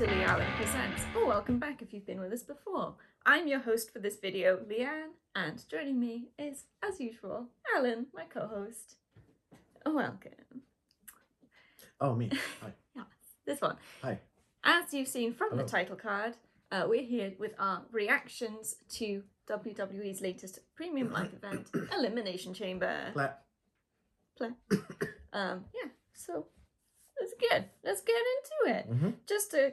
Lee Allen presents. Oh, welcome back if you've been with us before. I'm your host for this video, Leanne, and joining me is, as usual, Alan, my co-host. Oh, welcome. Oh, me. Hi. Yes, this one. Hi. As you've seen from Hello. the title card, we're here with our reactions to WWE's latest premium live event, Elimination Chamber. Play. Yeah, so let's get into it. Mm-hmm. Just to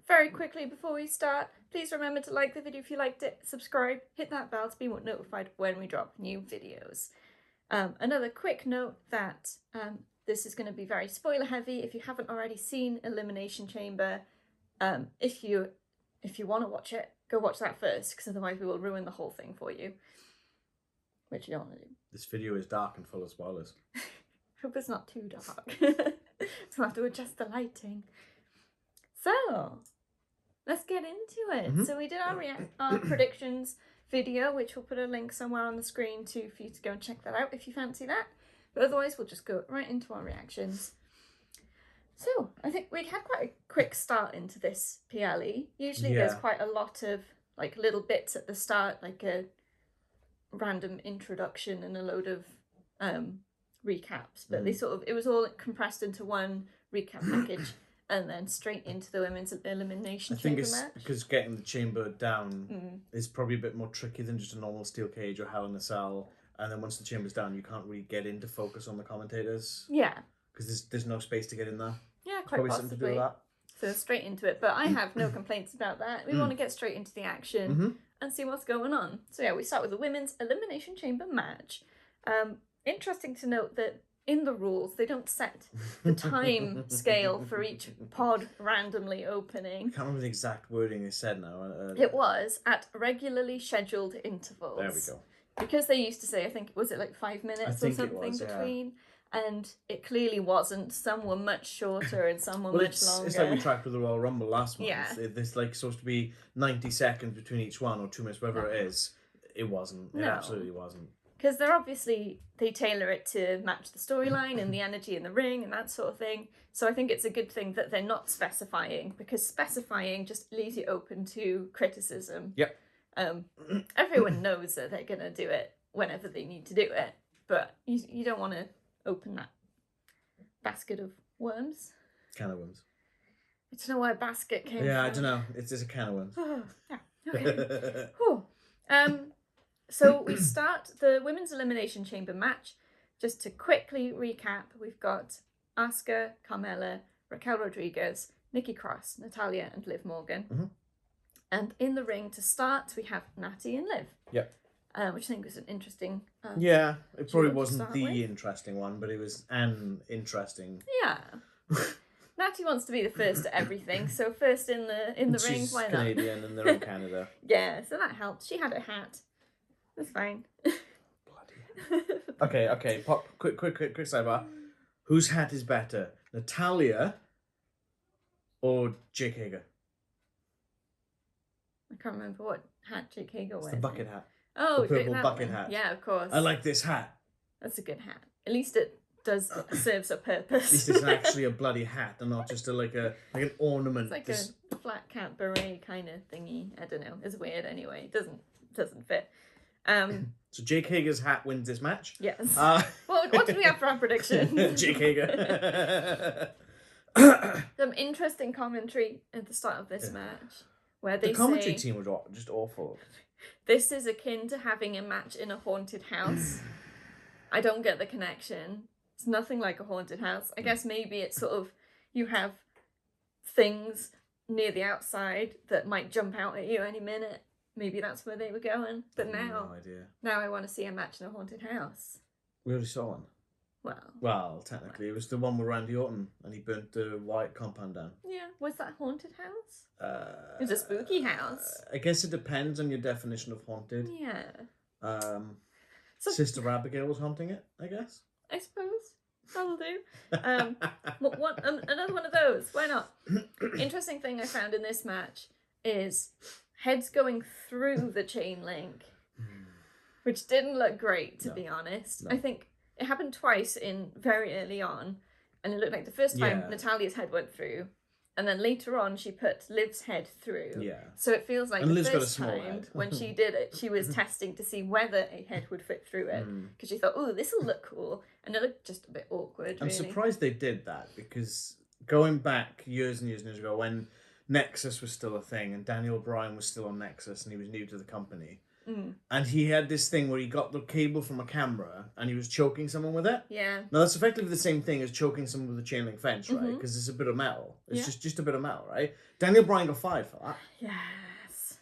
very quickly before we start, please remember to like the video if you liked it, subscribe, hit that bell to be notified when we drop new videos. Another quick note that this is going to be very spoiler heavy. If you haven't already seen Elimination Chamber, if you want to watch it, go watch that first, because otherwise we will ruin the whole thing for you, which you don't want to do. This video is dark and full of spoilers. Hope it's not too dark. So I have to adjust the lighting. So let's get into it. Mm-hmm. So we did our predictions video, which we'll put a link somewhere on the screen for you to go and check that out if you fancy that. But otherwise, we'll just go right into our reactions. So I think we had quite a quick start into this PLE. Usually there's quite a lot of like little bits at the start, like a random introduction and a load of recaps, but it was all compressed into one recap package and then straight into the women's elimination chamber match. I think it's because getting the chamber down is probably a bit more tricky than just a normal steel cage or Hell in a Cell, and then once the chamber's down you can't really get into focus on the commentators. Yeah, because there's no space to get in there. Yeah, quite possibly. Something to do with that. So straight into it, but I have no complaints about that. We want to get straight into the action and see what's going on. So yeah, we start with the women's elimination chamber match. Interesting to note that in the rules, they don't set the time scale for each pod randomly opening. I can't remember the exact wording they said now. It was at regularly scheduled intervals. There we go. Because they used to say, I think, was it like 5 minutes or something between? Yeah. And it clearly wasn't. Some were much shorter and some were much longer. It's like we tracked with the Royal Rumble last month. Yeah. There's like supposed to be 90 seconds between each one or 2 minutes, whatever it is. It wasn't. It absolutely wasn't. Because they tailor it to match the storyline and the energy in the ring and that sort of thing. So I think it's a good thing that they're not specifying, because specifying just leaves you open to criticism. Yep. Everyone knows that they're going to do it whenever they need to do it, but you don't want to open that basket of worms. Can of worms. I don't know why basket came from. I don't know. It's just a can of worms. Yeah. Okay. So we start the women's elimination chamber match. Just to quickly recap, we've got Asuka, Carmella, Raquel Rodriguez, Nikki Cross, Natalya, and Liv Morgan. Mm-hmm. And in the ring to start, we have Natty and Liv. Yep. Which I think was an interesting. It probably wasn't the interesting one, but it was an interesting. Yeah. Natty wants to be the first at everything, so first in the ring. Why not? She's Canadian and they're in Canada. Yeah, so that helped. She had a hat. That's fine. Bloody hell. Okay. Pop. Quick sidebar. Whose hat is better, Natalya or Jake Hager? I can't remember what hat Jake Hager wears. It's the bucket hat. Oh, the purple bucket hat. Yeah, of course. I like this hat. That's a good hat. At least it serves a purpose. At least it's actually a bloody hat and not just like an ornament. It's like a flat cap beret kind of thingy. I don't know. It's weird anyway. It doesn't fit. So Jake Hager's hat wins this match. Yes. What did we have for our prediction? Jake Hager. Some interesting commentary at the start of this match, where the commentary team was just awful. This is akin to having a match in a haunted house. I don't get the connection. It's nothing like a haunted house. I guess maybe it's sort of, you have things near the outside that might jump out at you any minute. Maybe that's where they were going. But now I want to see a match in a haunted house. We already saw one. Well, technically, it was the one with Randy Orton, and he burnt the white compound down. Yeah, was that haunted house? It was a spooky house. I guess it depends on your definition of haunted. Yeah. Sister Abigail was haunting it, I guess. I suppose that'll do. Another one of those. Why not? Interesting thing I found in this match is heads going through the chain link, which didn't look great, to be honest. I think it happened twice in very early on, and it looked like the first time Natalya's head went through, And then later on, she put Liv's head through. Yeah. So it feels like And the Liv's got a first small time head. when she did it, she was testing to see whether a head would fit through it. Because she thought, oh, this will look cool. And it looked just a bit awkward, I'm really. surprised they did that, because going back years and years and years ago, when Nexus was still a thing and Daniel Bryan was still on Nexus and he was new to the company, and he had this thing where he got the cable from a camera and he was choking someone with it. Yeah. Now that's effectively the same thing as choking someone with a chain link fence, right? Because it's a bit of metal. It's just a bit of metal, right? Daniel Bryan got fired for that. Yes.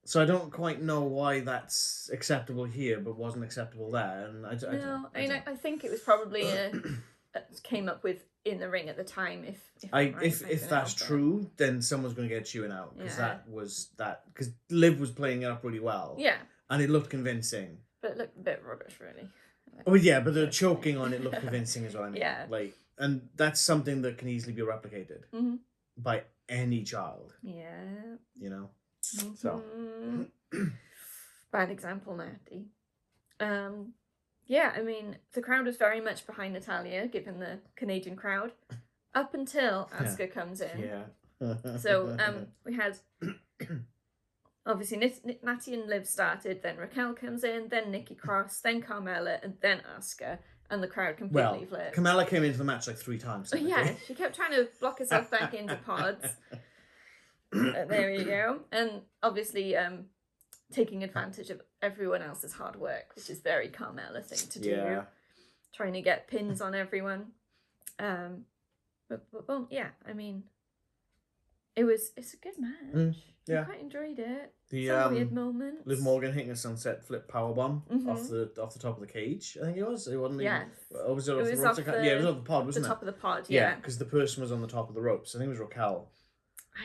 So I don't quite know why that's acceptable here but wasn't acceptable there. And I I think it was probably came up with in the ring at the time. If that's true, then someone's going to get chewing out, because because Liv was playing it up really well. Yeah. And it looked convincing. But it looked a bit rubbish, really. Oh yeah, but the choking on it looked convincing as well. I mean. Yeah. Like, and that's something that can easily be replicated by any child. Yeah. You know. So. Bad example, Natty. Yeah, I mean, the crowd was very much behind Natalya, given the Canadian crowd, up until Asuka comes in. Yeah. So we had, obviously, Natty and Liv started, then Raquel comes in, then Nikki Cross, then Carmella, and then Asuka, and the crowd completely flipped. Carmella came into the match like 3 times. Yeah, she kept trying to block herself back into pods. There you go. And obviously, taking advantage of everyone else's hard work, which is very Carmella thing to do. Yeah. Trying to get pins on everyone. But yeah, I mean, it's a good match. Yeah. I quite enjoyed it. The weird moments. Liv Morgan hitting a sunset flip powerbomb off the top of the cage. I think it was. It wasn't. Yes. Or was it off It was the ropes? off Yeah, it was off the pod, wasn't the it? top of the pod. Yeah, because the person was on the top of the ropes. I think it was Raquel.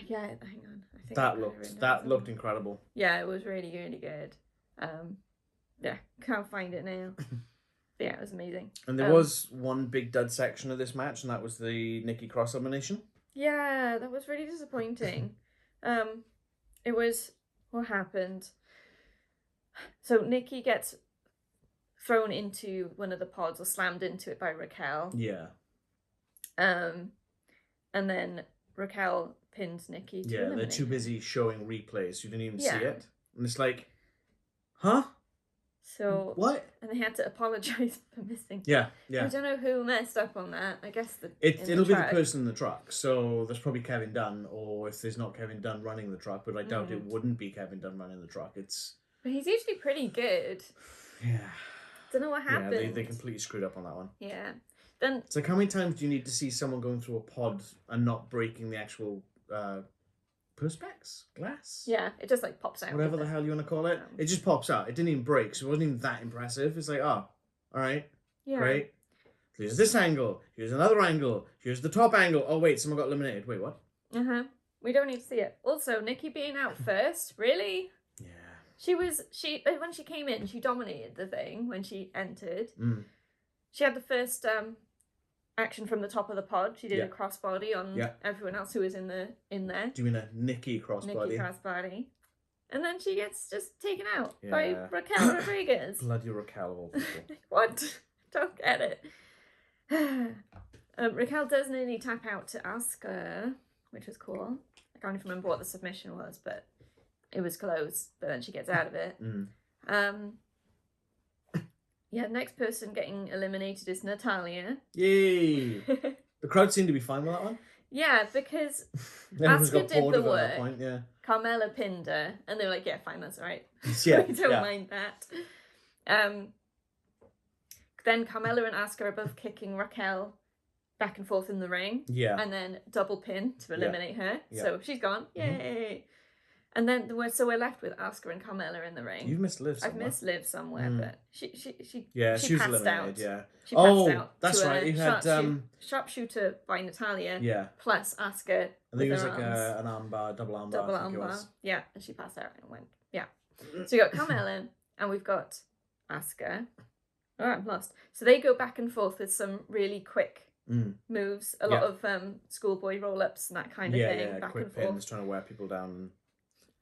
Yeah, hang on. I think That looked incredible. Yeah, it was really, really good. Yeah, can't find it now. But yeah, it was amazing. And there was one big dud section of this match, and that was the Nikki Cross elimination. Yeah, that was really disappointing. It was what happened. So Nikki gets thrown into one of the pods or slammed into it by Raquel. Yeah. And then Raquel pins Nikki to eliminate they're too her. busy showing replays, you didn't even see it. And it's like, huh? So what? And they had to apologise for missing. Yeah. I don't know who messed up on that. I guess it'll be the person in the truck. So there's probably Kevin Dunn, or if there's not Kevin Dunn running the truck, but I doubt it wouldn't be Kevin Dunn running the truck. But he's usually pretty good. Yeah. Don't know what happened. Yeah, they completely screwed up on that one. Yeah. Then it's like, how many times do you need to see someone going through a pod and not breaking the actual perspex glass? Yeah, it just like pops out. Whatever the hell you want to call it. It just pops out. It didn't even break, so it wasn't even that impressive. It's like, oh, all right. Yeah. Great. Here's this angle. Here's another angle. Here's the top angle. Oh, wait, someone got eliminated. Wait, what? We don't need to see it. Also, Nikki being out first, really? Yeah. When she came in, she dominated the thing when she entered. She had the first action from the top of the pod. She did a crossbody on everyone else who was in there. Do you mean a Nikki crossbody? Nikki crossbody. And then she gets just taken out by Raquel Rodriguez. Bloody Raquel of all people. What? Don't get it. Raquel does nearly tap out to Asuka, which was cool. I can't even remember what the submission was, but it was close. But then she gets out of it. Yeah, next person getting eliminated is Natalya. Yay! The crowd seemed to be fine with that one. Yeah, because Everyone's Asuka did the work. That point, yeah. Carmella pinned her, and they were like, yeah, fine, that's all right. Yeah, We don't mind that. Then Carmella and Asuka are both kicking Raquel back and forth in the ring. Yeah. And then double pin to eliminate her. Yeah. So she's gone. Yay! And then we're left with Asuka and Carmella in the ring. You've missed Liv somewhere. I've missed Liv somewhere, but she was passed eliminated, out. yeah. She passed out that's to right. You had sharpshooter by Natalya. Yeah. Plus Asuka. I think it was like an armbar, double armbar. Double armbar. Yeah, and she passed out and went. Yeah. So we got Carmella and we've got Asuka. Oh, I'm lost. So they go back and forth with some really quick moves. A lot of schoolboy roll-ups and that kind of thing. Yeah, back quick and forth. pins, trying to wear people down.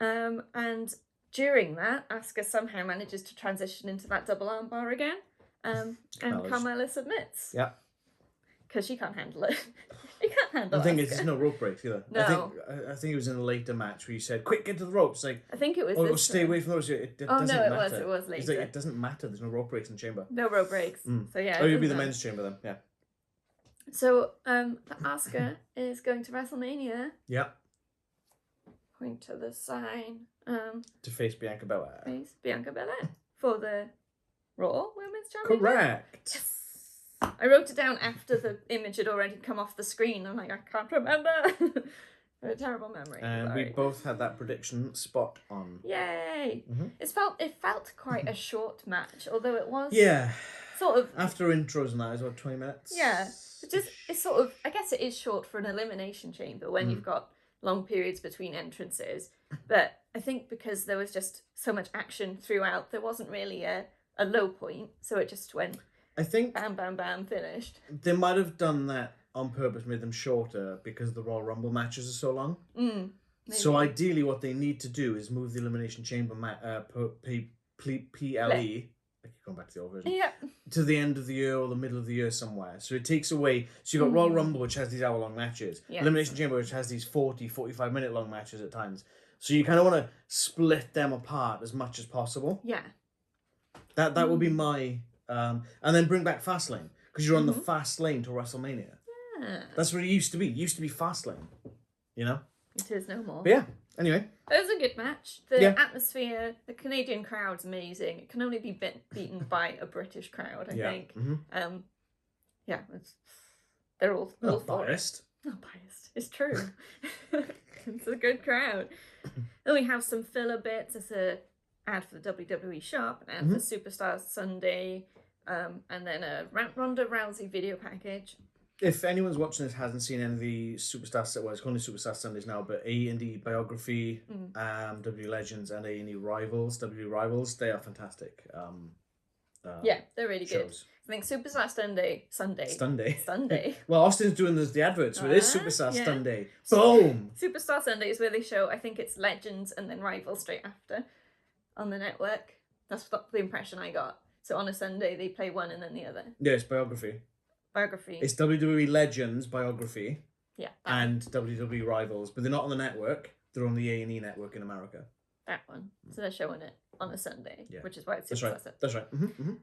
And during that, Asuka somehow manages to transition into that double armbar again. And Carmella submits. Yeah. Because she can't handle it. She can't handle I think Asuka. there's no rope breaks either. No. I think it was in a later match where you said, "Quick, get to the ropes." Like, I think it was or this stay one. away from those. It Oh, doesn't no, it matter. was It's later. like, it doesn't matter. There's no rope breaks in the chamber. No rope breaks. So yeah. Oh, you'll be doesn't the matter. men's chamber then. Yeah. So Asuka is going to WrestleMania. Yeah. Point to the sign. To face Bianca Belair. Face Bianca Belair for the Raw Women's Championship. Correct. Yes. I wrote it down after the image had already come off the screen. I'm like, I can't remember. I have a terrible memory. And Sorry. we both had that prediction spot on. Yay! It felt quite a short match, although it was Yeah. sort of After intros and that is what, 20 minutes? yeah. It's sort of, I guess it is short for an elimination chamber when you've got long periods between entrances. But I think because there was just so much action throughout, there wasn't really a low point, so it just went. I think bam, bam, bam, finished. they might have done that on purpose, made them shorter because the Royal Rumble matches are so long. So ideally, what they need to do is move the Elimination Chamber PLE. I keep going back to the old version. Yeah. To the end of the year or the middle of the year somewhere. So it takes away. So you've got Royal Rumble, which has these hour-long matches. Yeah. Elimination Chamber, which has these 40, 45-minute long matches at times. So you kind of want to split them apart as much as possible. Yeah. That would be my. And then bring back Fastlane. Because you're on the fast lane to WrestleMania. Yeah. That's what it used to be. It used to be Fastlane. You know? It is no more. But yeah, anyway. It was a good match. The atmosphere, the Canadian crowd's amazing. It can only be beaten by a British crowd, I think. Yeah, they're all Not for biased. it. Not biased. It's true. It's a good crowd. Then we have some filler bits. It's a ad for the WWE shop, an ad for Superstar Sunday, and then a Ronda Rousey video package. If anyone's watching this hasn't seen any of the Superstar, well, it's called Superstar Sundays now, but A&E Biography, W Legends, and A&E Rivals, W Rivals, they are fantastic. Yeah, they're really good. Shows. I think Superstar Sunday. Well, Austin's doing the adverts, so it is Superstar yeah. Sunday. Boom! Superstar Sunday is where they show, I think it's Legends and then Rivals straight after on the network. That's the impression I got. So on a Sunday, they play one and then the other. Yeah, it's Biography. Biography. It's WWE Legends Biography. Yeah. And WWE Rivals, but they're not on the network. They're on the A&E network in America. That one. So they're showing it on a Sunday, which is why it's Superstar Sunday. That's right. And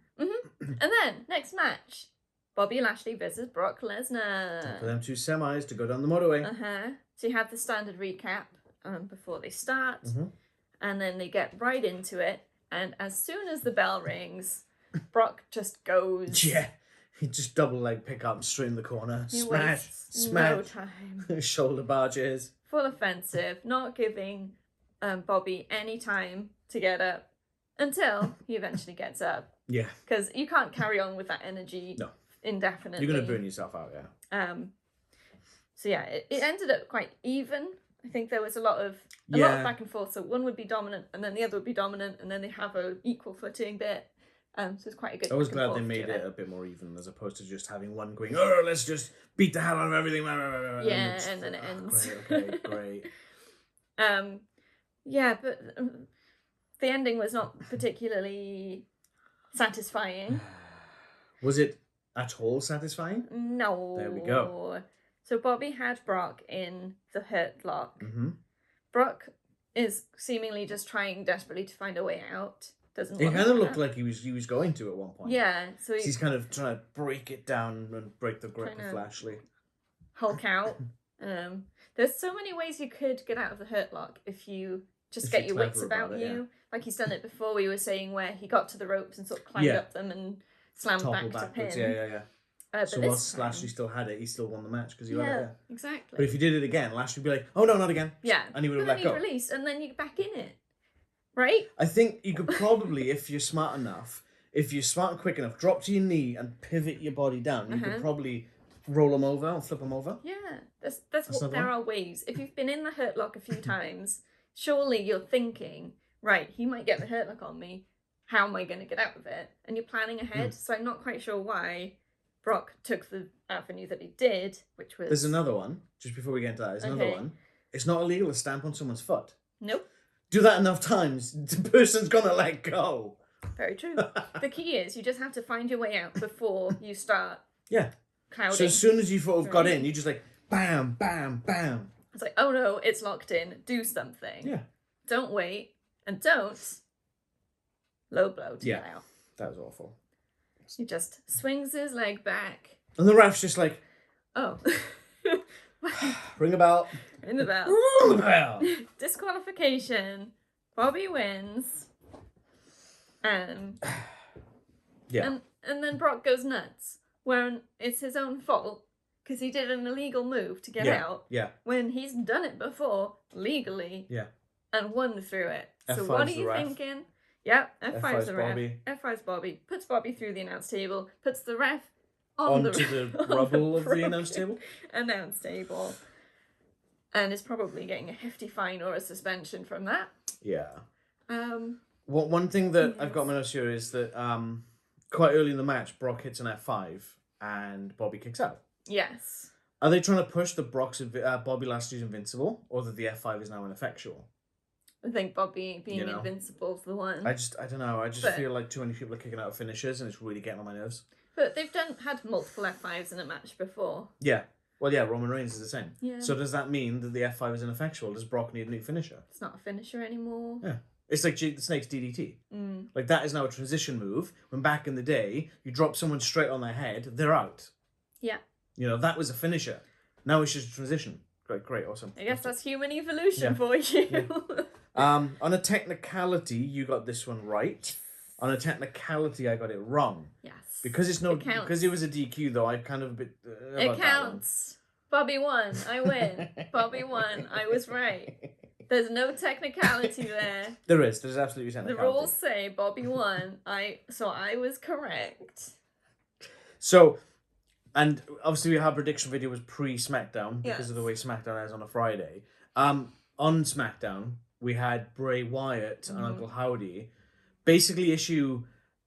then, next match. Bobby Lashley versus Brock Lesnar. For them two semis to go down the motorway. So you have the standard recap before they start. And then they get right into it. And as soon as the bell rings, Brock just goes. Yeah. He just double leg pick up straight in the corner. He Smash. wastes no time. Shoulder barges. Full offensive. Not giving Bobby any time to get up until he eventually gets up. Yeah. Because you can't carry on with that energy indefinitely. You're going to burn yourself out, yeah. So yeah, it ended up quite even. I think there was a lot of back and forth. So one would be dominant and then the other would be dominant and then they have a equal footing bit. So it's quite a good. I was glad they made it a bit more even as opposed to just having one going, oh, let's just beat the hell out of everything. Yeah, and then it ends. Great. Yeah, but the ending was not particularly satisfying. Was it at all satisfying? No. There we go. So Bobby had Brock in the Hurt Lock. Brock is seemingly just trying desperately to find a way out. Doesn't. It kind of looked like he was going to at one point. Yeah, so he's kind of trying to break it down and break the grip of Lashley. Hulk out. There's so many ways you could get out of the Hurt Lock if you just get your wits about you. Yeah. Like he's done it before. We were saying where he got to the ropes and sort of climbed up them and slammed back to pin. Yeah. So once Lashley still had it, he still won the match because he had it there. Exactly. But if he did it again, Lashley would be like, "Oh no, not again!" Yeah, and he would have let go. Release, and then you're back in it. Right? I think you could probably, if you're smart enough, if you're smart and quick enough, drop to your knee and pivot your body down. You could probably roll them over and flip them over. Yeah, that's what there are ways. If you've been in the Hurt Lock a few times, surely you're thinking, right, he might get the Hurt Lock on me. How am I going to get out of it? And you're planning ahead. So I'm not quite sure why Brock took the avenue that he did, which was... There's another one, just before we get into that, there's another one. It's not illegal to stamp on someone's foot. Nope. Do that enough times, the person's going to let go. Very true. The key is you just have to find your way out before you start clouding. So as soon as you sort of got in, you just like bam, bam, bam. It's like, oh no, it's locked in. Do something. Yeah. Don't wait. And don't low blow to get out. That was awful. He just swings his leg back. And the ref's just like, oh. ring a bell. Ring the bell. Ring the bell. Disqualification. Bobby wins. Yeah. And then Brock goes nuts. When it's his own fault. Because he did an illegal move to get out. Yeah. When he's done it before, legally. Yeah. And won through it. So F5's what are the you ref. thinking? Yep, F5's the ref. Bobby. F5's Bobby. Puts Bobby through the announce table. Puts the ref onto the rubble of the announce table. Announce table. And is probably getting a hefty fine or a suspension from that. Yeah. One thing that yes. I've got my notes here is that quite early in the match, Brock hits an F5 and Bobby kicks out. Yes. Are they trying to push that Bobby Lashley's invincible, or that the F5 is now ineffectual? I think Bobby being invincible is the one. I don't know. I just feel like too many people are kicking out of finishers, and it's really getting on my nerves. But they've had multiple F5s in a match before. Yeah. Well, yeah, Roman Reigns is the same. Yeah. So does that mean that the F5 is ineffectual? Does Brock need a new finisher? It's not a finisher anymore. Yeah. It's like the Snake's DDT. Like, that is now a transition move, when back in the day, you drop someone straight on their head, they're out. Yeah. You know, that was a finisher. Now it's just a transition. Great, awesome. I guess that's human evolution for you. Yeah. On a technicality, you got this one right. On a technicality, I got it wrong. Yes. Because because it was a DQ, though, I kind of a bit it counts. Bobby won. I win. Bobby won. I was right. There's no technicality there. There's absolutely technicality. The rules say Bobby won. So I was correct. So, and obviously our prediction video was pre-SmackDown because of the way SmackDown is on a Friday. On SmackDown, we had Bray Wyatt and Uncle Howdy basically issue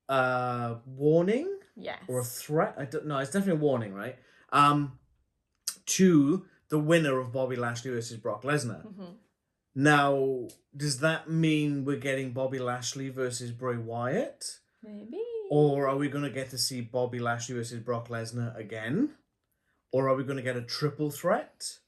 a warning. Yes. Or a threat. I don't know. It's definitely a warning, right? To the winner of Bobby Lashley versus Brock Lesnar. Now, does that mean we're getting Bobby Lashley versus Bray Wyatt? Maybe. Or are we going to get to see Bobby Lashley versus Brock Lesnar again? Or are we going to get a triple threat?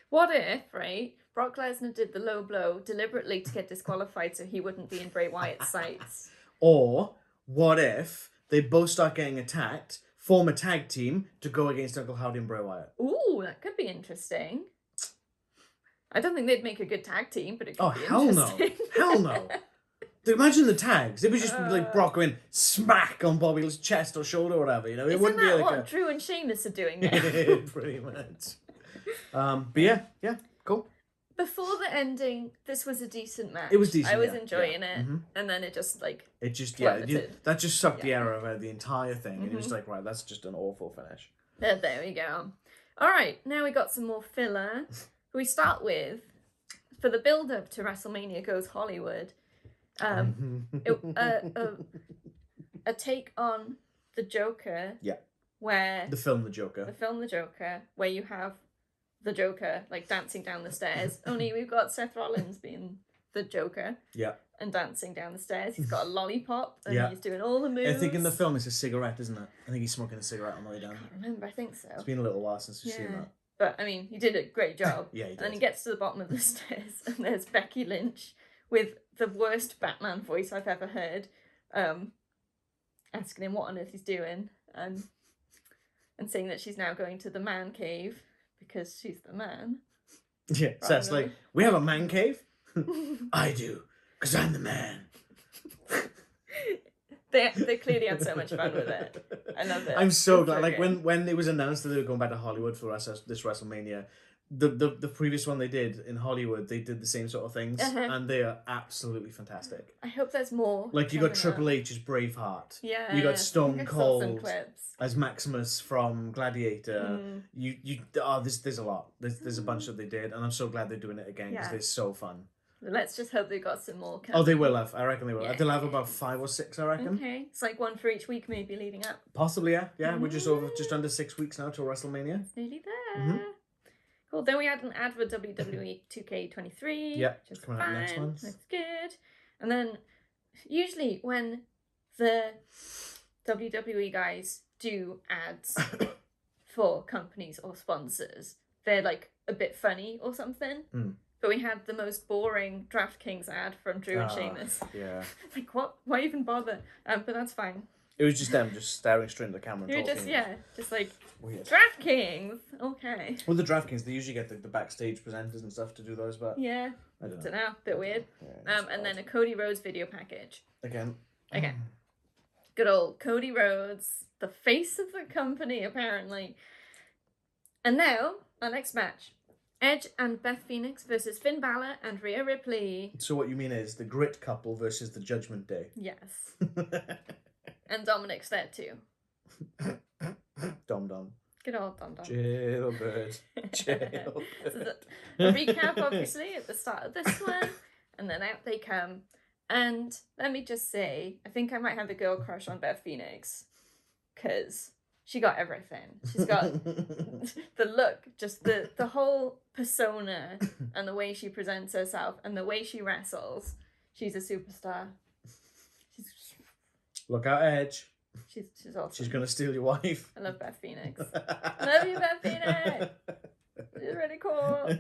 What if, right, Brock Lesnar did the low blow deliberately to get disqualified so he wouldn't be in Bray Wyatt's sights? Or what if they both start getting attacked, form a tag team to go against Uncle Howdy and Bray Wyatt? Ooh, that could be interesting. I don't think they'd make a good tag team, but it could be hell interesting. No. Hell no. Imagine the tags. It was just like Brock going smack on Bobby's chest or shoulder or whatever, you know? It wouldn't be like what Drew and Sheamus are doing now? Pretty much. But yeah, cool. Before the ending, this was a decent match. It was decent. I was enjoying it, and then it just plummeted. That just sucked the air out of the entire thing, and it was like, right, that's just an awful finish. There we go. All right, now we got some more filler. We start with, for the build-up to WrestleMania Goes Hollywood, a take on the Joker. Yeah. Where the film The Joker, where you have the Joker like dancing down the stairs. Only we've got Seth Rollins being the Joker. Yeah. And dancing down the stairs. He's got a lollipop and he's doing all the moves. I think in the film it's a cigarette, isn't it? I think he's smoking a cigarette on the way down. I can't remember. I think so. It's been a little while since we've seen that. But I mean, he did a great job. Yeah, he did. And he gets to the bottom of the stairs, and there's Becky Lynch with the worst Batman voice I've ever heard, asking him what on earth he's doing, and saying that she's now going to the man cave because she's the man. Yeah, so it's like, we have a man cave? I do, because I'm the man. They clearly had so much fun with it. I love it. I'm so glad. Like when it was announced that they were going back to Hollywood for this WrestleMania, the previous one they did in Hollywood, they did the same sort of things, and they are absolutely fantastic. I hope there's more. Like you got Triple H as Braveheart. Yeah. You got Stone Cold clips. as Maximus from Gladiator. There's a lot. There's a bunch that they did, and I'm so glad they're doing it again because they're so fun. Let's just hope they got some more coming. Oh, they will have. I reckon they will. Yeah. They'll have about 5 or 6, I reckon. Okay. It's like one for each week maybe leading up. Possibly, yeah. Yeah, we're just under 6 weeks now till WrestleMania. It's nearly there. Cool. Then we had an ad for WWE 2K23. Yeah, which is coming out next month. That's good. And then usually when the WWE guys do ads for companies or sponsors, they're like a bit funny or something. Mm. But we had the most boring DraftKings ad from Drew and Sheamus. Yeah. Like, what? Why even bother? But that's fine. It was just them just staring straight into the camera and You were talking. just like, Weird. DraftKings! Okay. Well, the DraftKings, they usually get the backstage presenters and stuff to do those, but... Yeah. I don't know. Dunno. Bit weird. Yeah, And then a Cody Rhodes video package. Again. Good old Cody Rhodes, the face of the company, apparently. And now, our next match. Edge and Beth Phoenix versus Finn Balor and Rhea Ripley. So what you mean is the grit couple versus the Judgment Day. Yes. And Dominic's there too. Dom. Good old Dom. Jailbird. So a recap, obviously, at the start of this one. And then out they come. And let me just say, I think I might have a girl crush on Beth Phoenix. Because she got everything. She's got the look, just the whole persona and the way she presents herself and the way she wrestles. She's a superstar. Look out, Edge. She's awesome. She's going to steal your wife. I love Beth Phoenix. Love you, Beth Phoenix. She's really cool.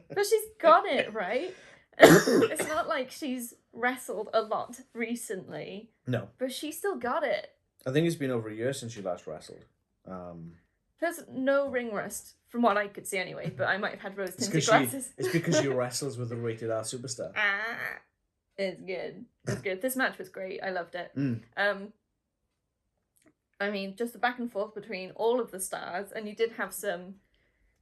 But she's got it, right? It's not like she's wrestled a lot recently. No. But she still got it. I think it's been over a year since she last wrestled. There's no ring rust, from what I could see anyway, but I might have had rose-tinted It's glasses. it's because she wrestles with a rated R superstar. It's good. It's good. This match was great. I loved it. I mean, just the back and forth between all of the stars, and you did have some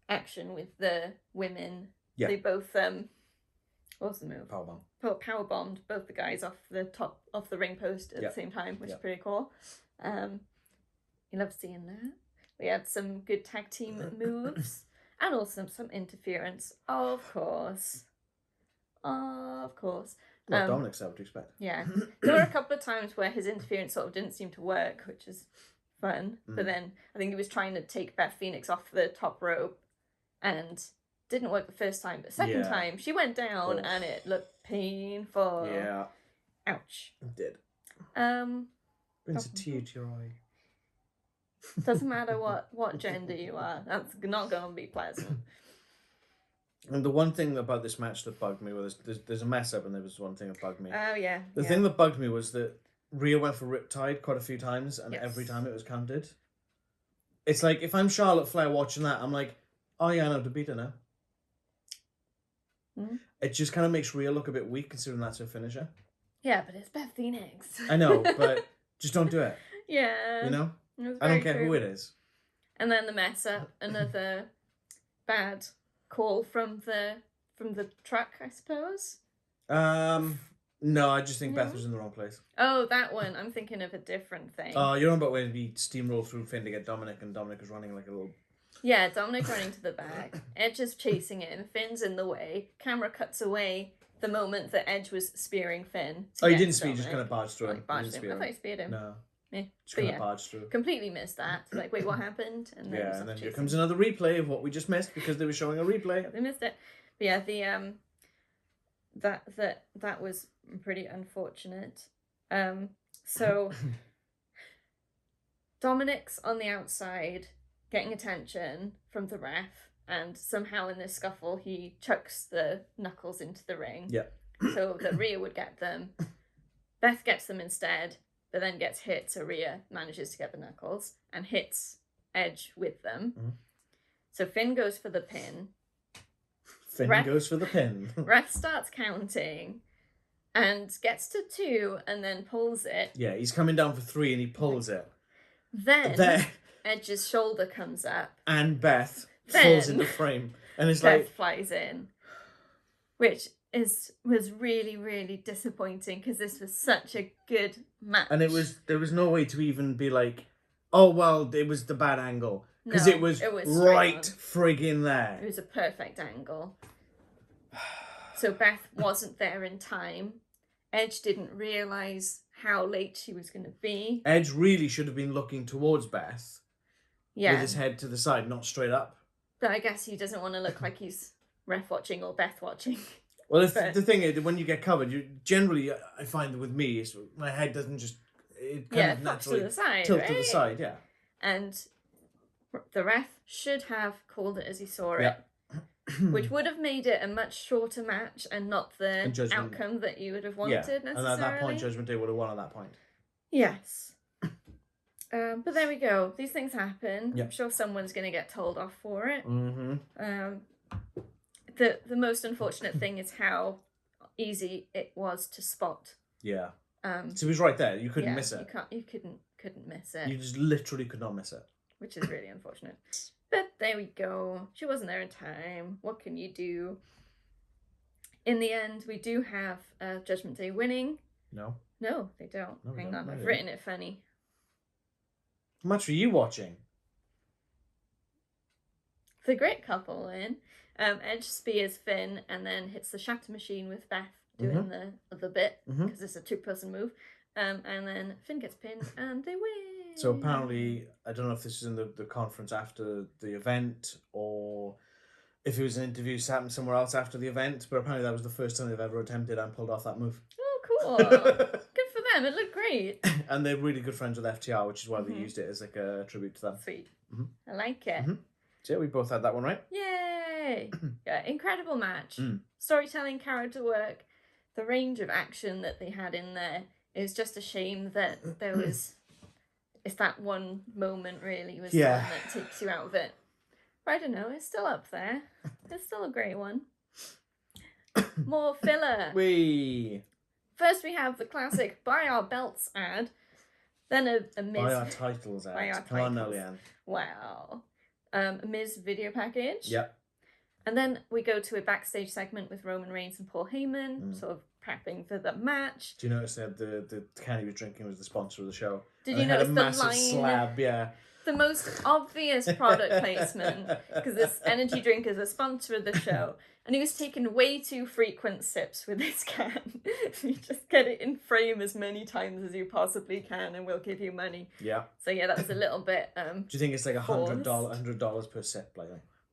action with the women. Yeah. They both, what was the move? Powerbomb. Powerbombed both the guys off the ring post at the same time, which is pretty cool. You love seeing that. We had some good tag team moves, and also some interference, of course. Well, Dominic's out to expect. Yeah. There were a couple of times where his interference sort of didn't seem to work, which is fun. But then I think he was trying to take Beth Phoenix off the top rope and didn't work the first time. But second time, she went down and it looked painful. Yeah. Ouch. It did. Brings a tear to your eye. Doesn't matter what gender you are. That's not going to be pleasant. And the one thing about this match that bugged me was there's a mess up, and there was one thing that bugged me. Oh, yeah. The thing that bugged me was that Rhea went for Riptide quite a few times, and every time it was counted. It's like, if I'm Charlotte Flair watching that, I'm like, oh yeah, I know to beat her now. Mm-hmm. It just kind of makes Rhea look a bit weak, considering that's her finisher. Yeah, but it's Beth Phoenix. I know, but just don't do it. Yeah. You know? I don't care who it is. And then the mess up, another bad call from the truck, I suppose. No, I just think Beth was in the wrong place. Oh, that one. I'm thinking of a different thing. Oh, you're on about when he steamrolled through Finn to get Dominic, and Dominic was running like a little... Yeah, Dominic running to the back. Edge is chasing him. Finn's in the way. Camera cuts away the moment that Edge was spearing Finn. Oh, he didn't spear, he just kind of barged through him. I thought he speared him. No. Yeah. Just kind of barged through. Completely missed that. Like, wait, what happened? And then and then here comes another replay of what we just missed because they were showing a replay. They missed it. But yeah, that was pretty unfortunate. So Dominic's on the outside getting attention from the ref, and somehow in this scuffle he chucks the knuckles into the ring. Yeah. So that Rhea would get them. Beth gets them instead, but then gets hit, so Rhea manages to get the knuckles and hits Edge with them. Mm-hmm. So Finn goes for the pin. Goes for the pin. Ref starts counting and gets to 2 and then pulls it. Yeah, he's coming down for 3 and he pulls it. Then Edge's shoulder comes up. And Beth falls in the frame. And it's Beth flies in. Which was really, really disappointing because this was such a good match. And there was no way to even be like, oh, well, it was the bad angle. Because it was right friggin' there. It was a perfect angle. So Beth wasn't there in time. Edge didn't realise how late she was going to be. Edge really should have been looking towards Beth. Yeah. With his head to the side, not straight up. But I guess he doesn't want to look like he's ref watching or Beth watching. Well, the thing is, when you get covered, generally, I find that with me, my head doesn't just... It kind of naturally to the side, yeah. And The ref should have called it as he saw it. Yeah. Which would have made it a much shorter match and not the outcome that you would have wanted necessarily. And at that point, Judgment Day would have won at that point. Yes. But there we go. These things happen. Yep. I'm sure someone's going to get told off for it. Mm-hmm. The most unfortunate thing is how easy it was to spot. Yeah. So it was right there. You couldn't miss it. You couldn't miss it. You just literally could not miss it. Which is really unfortunate. But there we go. She wasn't there in time. What can you do? In the end, we do have Judgment Day winning. No. No, they don't. No, Hang on, I've written it funny. How much were you watching? The Great Couple win. Edge spears Finn and then hits the shatter machine with Beth doing the other bit because it's a 2-person move. And then Finn gets pinned and they win. So apparently, I don't know if this is in the conference after the event or if it was an interview happened somewhere else after the event, but apparently that was the first time they've ever attempted and pulled off that move. Oh, cool. Good for them. It looked great. And they're really good friends with FTR, which is why they used it as like a tribute to them. Sweet. I like it. So yeah, we both had that one right. Yay! Yeah, incredible match. Storytelling, character work, the range of action that they had in there. It was just a shame that there was... It's that one moment, really, was the one that takes you out of it. But I don't know, it's still up there. It's still a great one. More filler. First we have the classic Buy Our Belts ad. Then a Miz... Buy Our Titles ad. Buy Our Come on now, Titles. Leanne. Wow. A Miz video package. Yep. And then we go to a backstage segment with Roman Reigns and Paul Heyman, sort of prepping for the match. Do you notice that the can he was drinking was the sponsor of the show? Did you notice a the massive line? slab, yeah. The most obvious product placement, because this energy drink is a sponsor of the show. And he was taking way too frequent sips with this can. You just get it in frame as many times as you possibly can and we'll give you money. Yeah. So yeah, that was a little bit Do you think it's like $100 per sip, like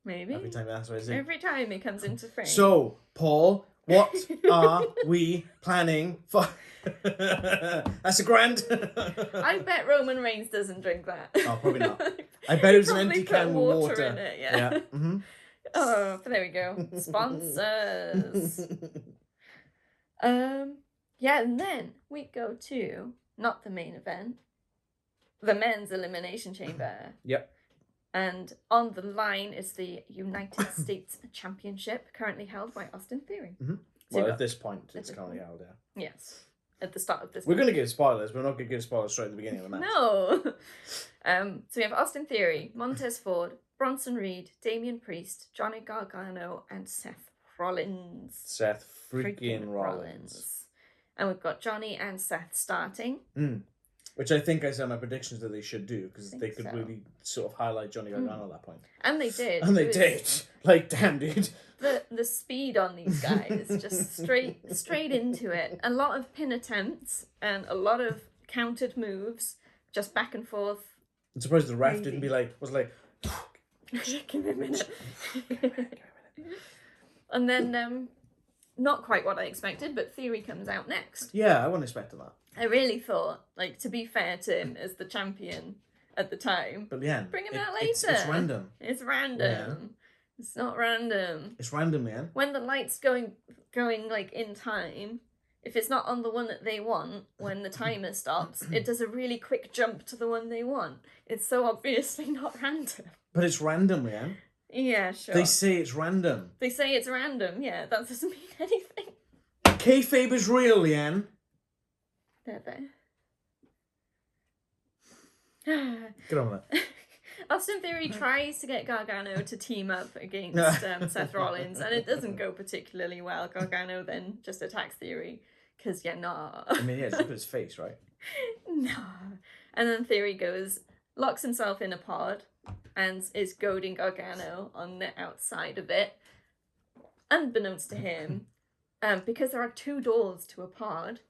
maybe? every time that's what it is? Every time he comes into frame. So, Paul, what are we planning for? That's a grand. I bet Roman Reigns doesn't drink that. Oh, probably not. I bet it was an Probably empty put can with water. in it, yeah. Oh, but there we go. Sponsors. Yeah, and then we go to not the main event, the men's elimination chamber. Yep. And on the line is the United States Championship, currently held by Austin Theory. Well, at this point, it's currently held, yeah. Yes. At the start of this We're going to give spoilers, but we're not going to give spoilers straight at the beginning of the match. No. So we have Austin Theory, Montez Ford, Bronson Reed, Damien Priest, Johnny Gargano, and Seth Rollins. Seth freaking Rollins. And we've got Johnny and Seth starting. Which I think I said my predictions that they should do, because they could really sort of highlight Johnny Gargano at that point. And they did. And they did. Like, damn, dude. The speed on these guys, just straight into it. A lot of pin attempts and a lot of countered moves, just back and forth. I'm surprised the ref didn't be like, Give me a minute. And then, not quite what I expected, but Theory comes out next. Yeah, I wasn't expecting that. I really thought, like, to be fair to him as the champion at the time, but Leanne, bring him out later. It's random. It's random. Yeah. It's not random. It's random, Leanne. When the light's going like in time, if it's not on the one that they want, when the timer stops, it does a really quick jump to the one they want. It's so obviously not random. But it's random, Leanne. Yeah, sure. They say it's random. They say it's random. Yeah, that doesn't mean anything. Kayfabe is real, Leanne. There. Get on with it. Austin Theory tries to get Gargano to team up against Seth Rollins, and it doesn't go particularly well. Gargano then just attacks Theory, because I mean, yeah, just look at his face, right? No. And then Theory locks himself in a pod, and is goading Gargano on the outside of it. Unbeknownst to him, because there are 2 doors to a pod,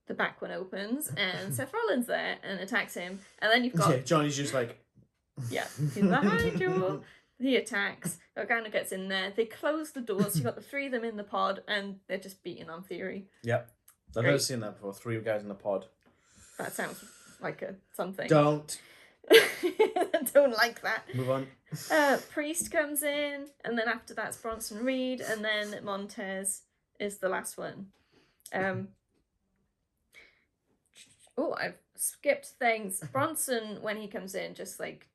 the back one opens, and Seth Rollins there and attacks him. And then you've got... Yeah, Johnny's just like... Yeah, he's behind you. He attacks. Gargano gets in there. They close the doors. You've got the 3 of them in the pod, and they're just beating on Theory. Yep. I've never seen that before. 3 guys in the pod. That sounds like something. Don't. I don't like that. Move on. Priest comes in, and then after that's Bronson Reed, and then Montez is the last one. Oh, I've skipped things. Bronson, when he comes in, just like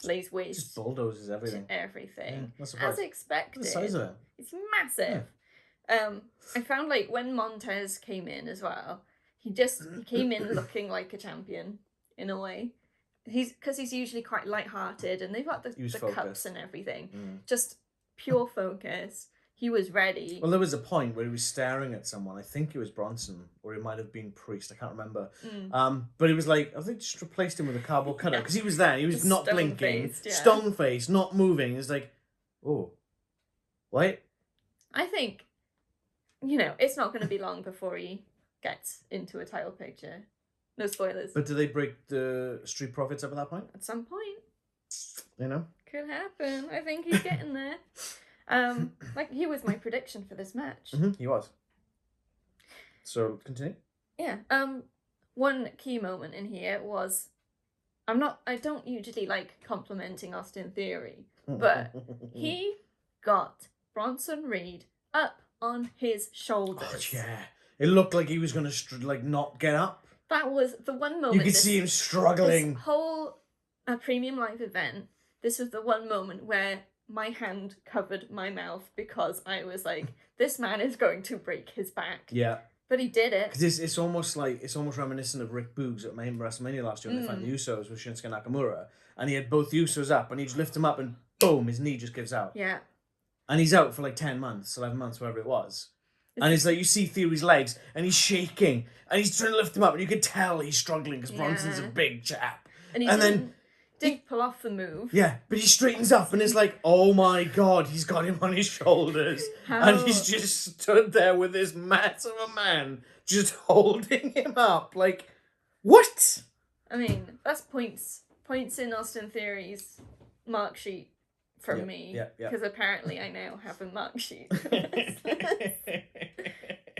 lays waste. Just bulldozes everything. To everything. Yeah, as expected. What's the size of it? It's massive. Yeah. I found like when Montez came in as well, he came in looking like a champion in a way. Because he's usually quite light-hearted, and they've got the cups and everything. Just pure focus. He was ready. Well, there was a point where he was staring at someone. I think it was Bronson, or it might have been Priest. I can't remember. But it was like, I think just replaced him with a cardboard cutout because he was there. He was not blinking, stone-faced, not moving. It's like, oh, what? I think, it's not going to be long before he gets into a title picture. No spoilers. But do they break the Street Profits up at that point? At some point. Could happen. I think he's getting there. He was my prediction for this match. He was. So, continue. Yeah. One key moment in here was, I don't usually like complimenting Austin Theory, but he got Bronson Reed up on his shoulders. Oh, yeah. It looked like he was going to, not get up. That was the one moment. You could see him struggling. This whole Premium Live event, this was the one moment where my hand covered my mouth because I was like, this man is going to break his back. Yeah. But he did it. Because it's almost reminiscent of Rick Boogs at Wrestlemania last year when they found the Usos with Shinsuke Nakamura. And he had both Usos up and he'd just lift him up and boom, his knee just gives out. Yeah. And he's out for 10 months, 11 months, whatever it was. And it's like, you see Theory's legs, and he's shaking, and he's trying to lift him up, and you can tell he's struggling, because Bronson's a big chap. And he didn't pull off the move. Yeah, but he straightens up, and it's like, oh my god, he's got him on his shoulders. And he's just stood there with this mass of a man, just holding him up. Like, what? I mean, that's points in Austin Theory's mark sheet. From me, because apparently I now have a mark sheet.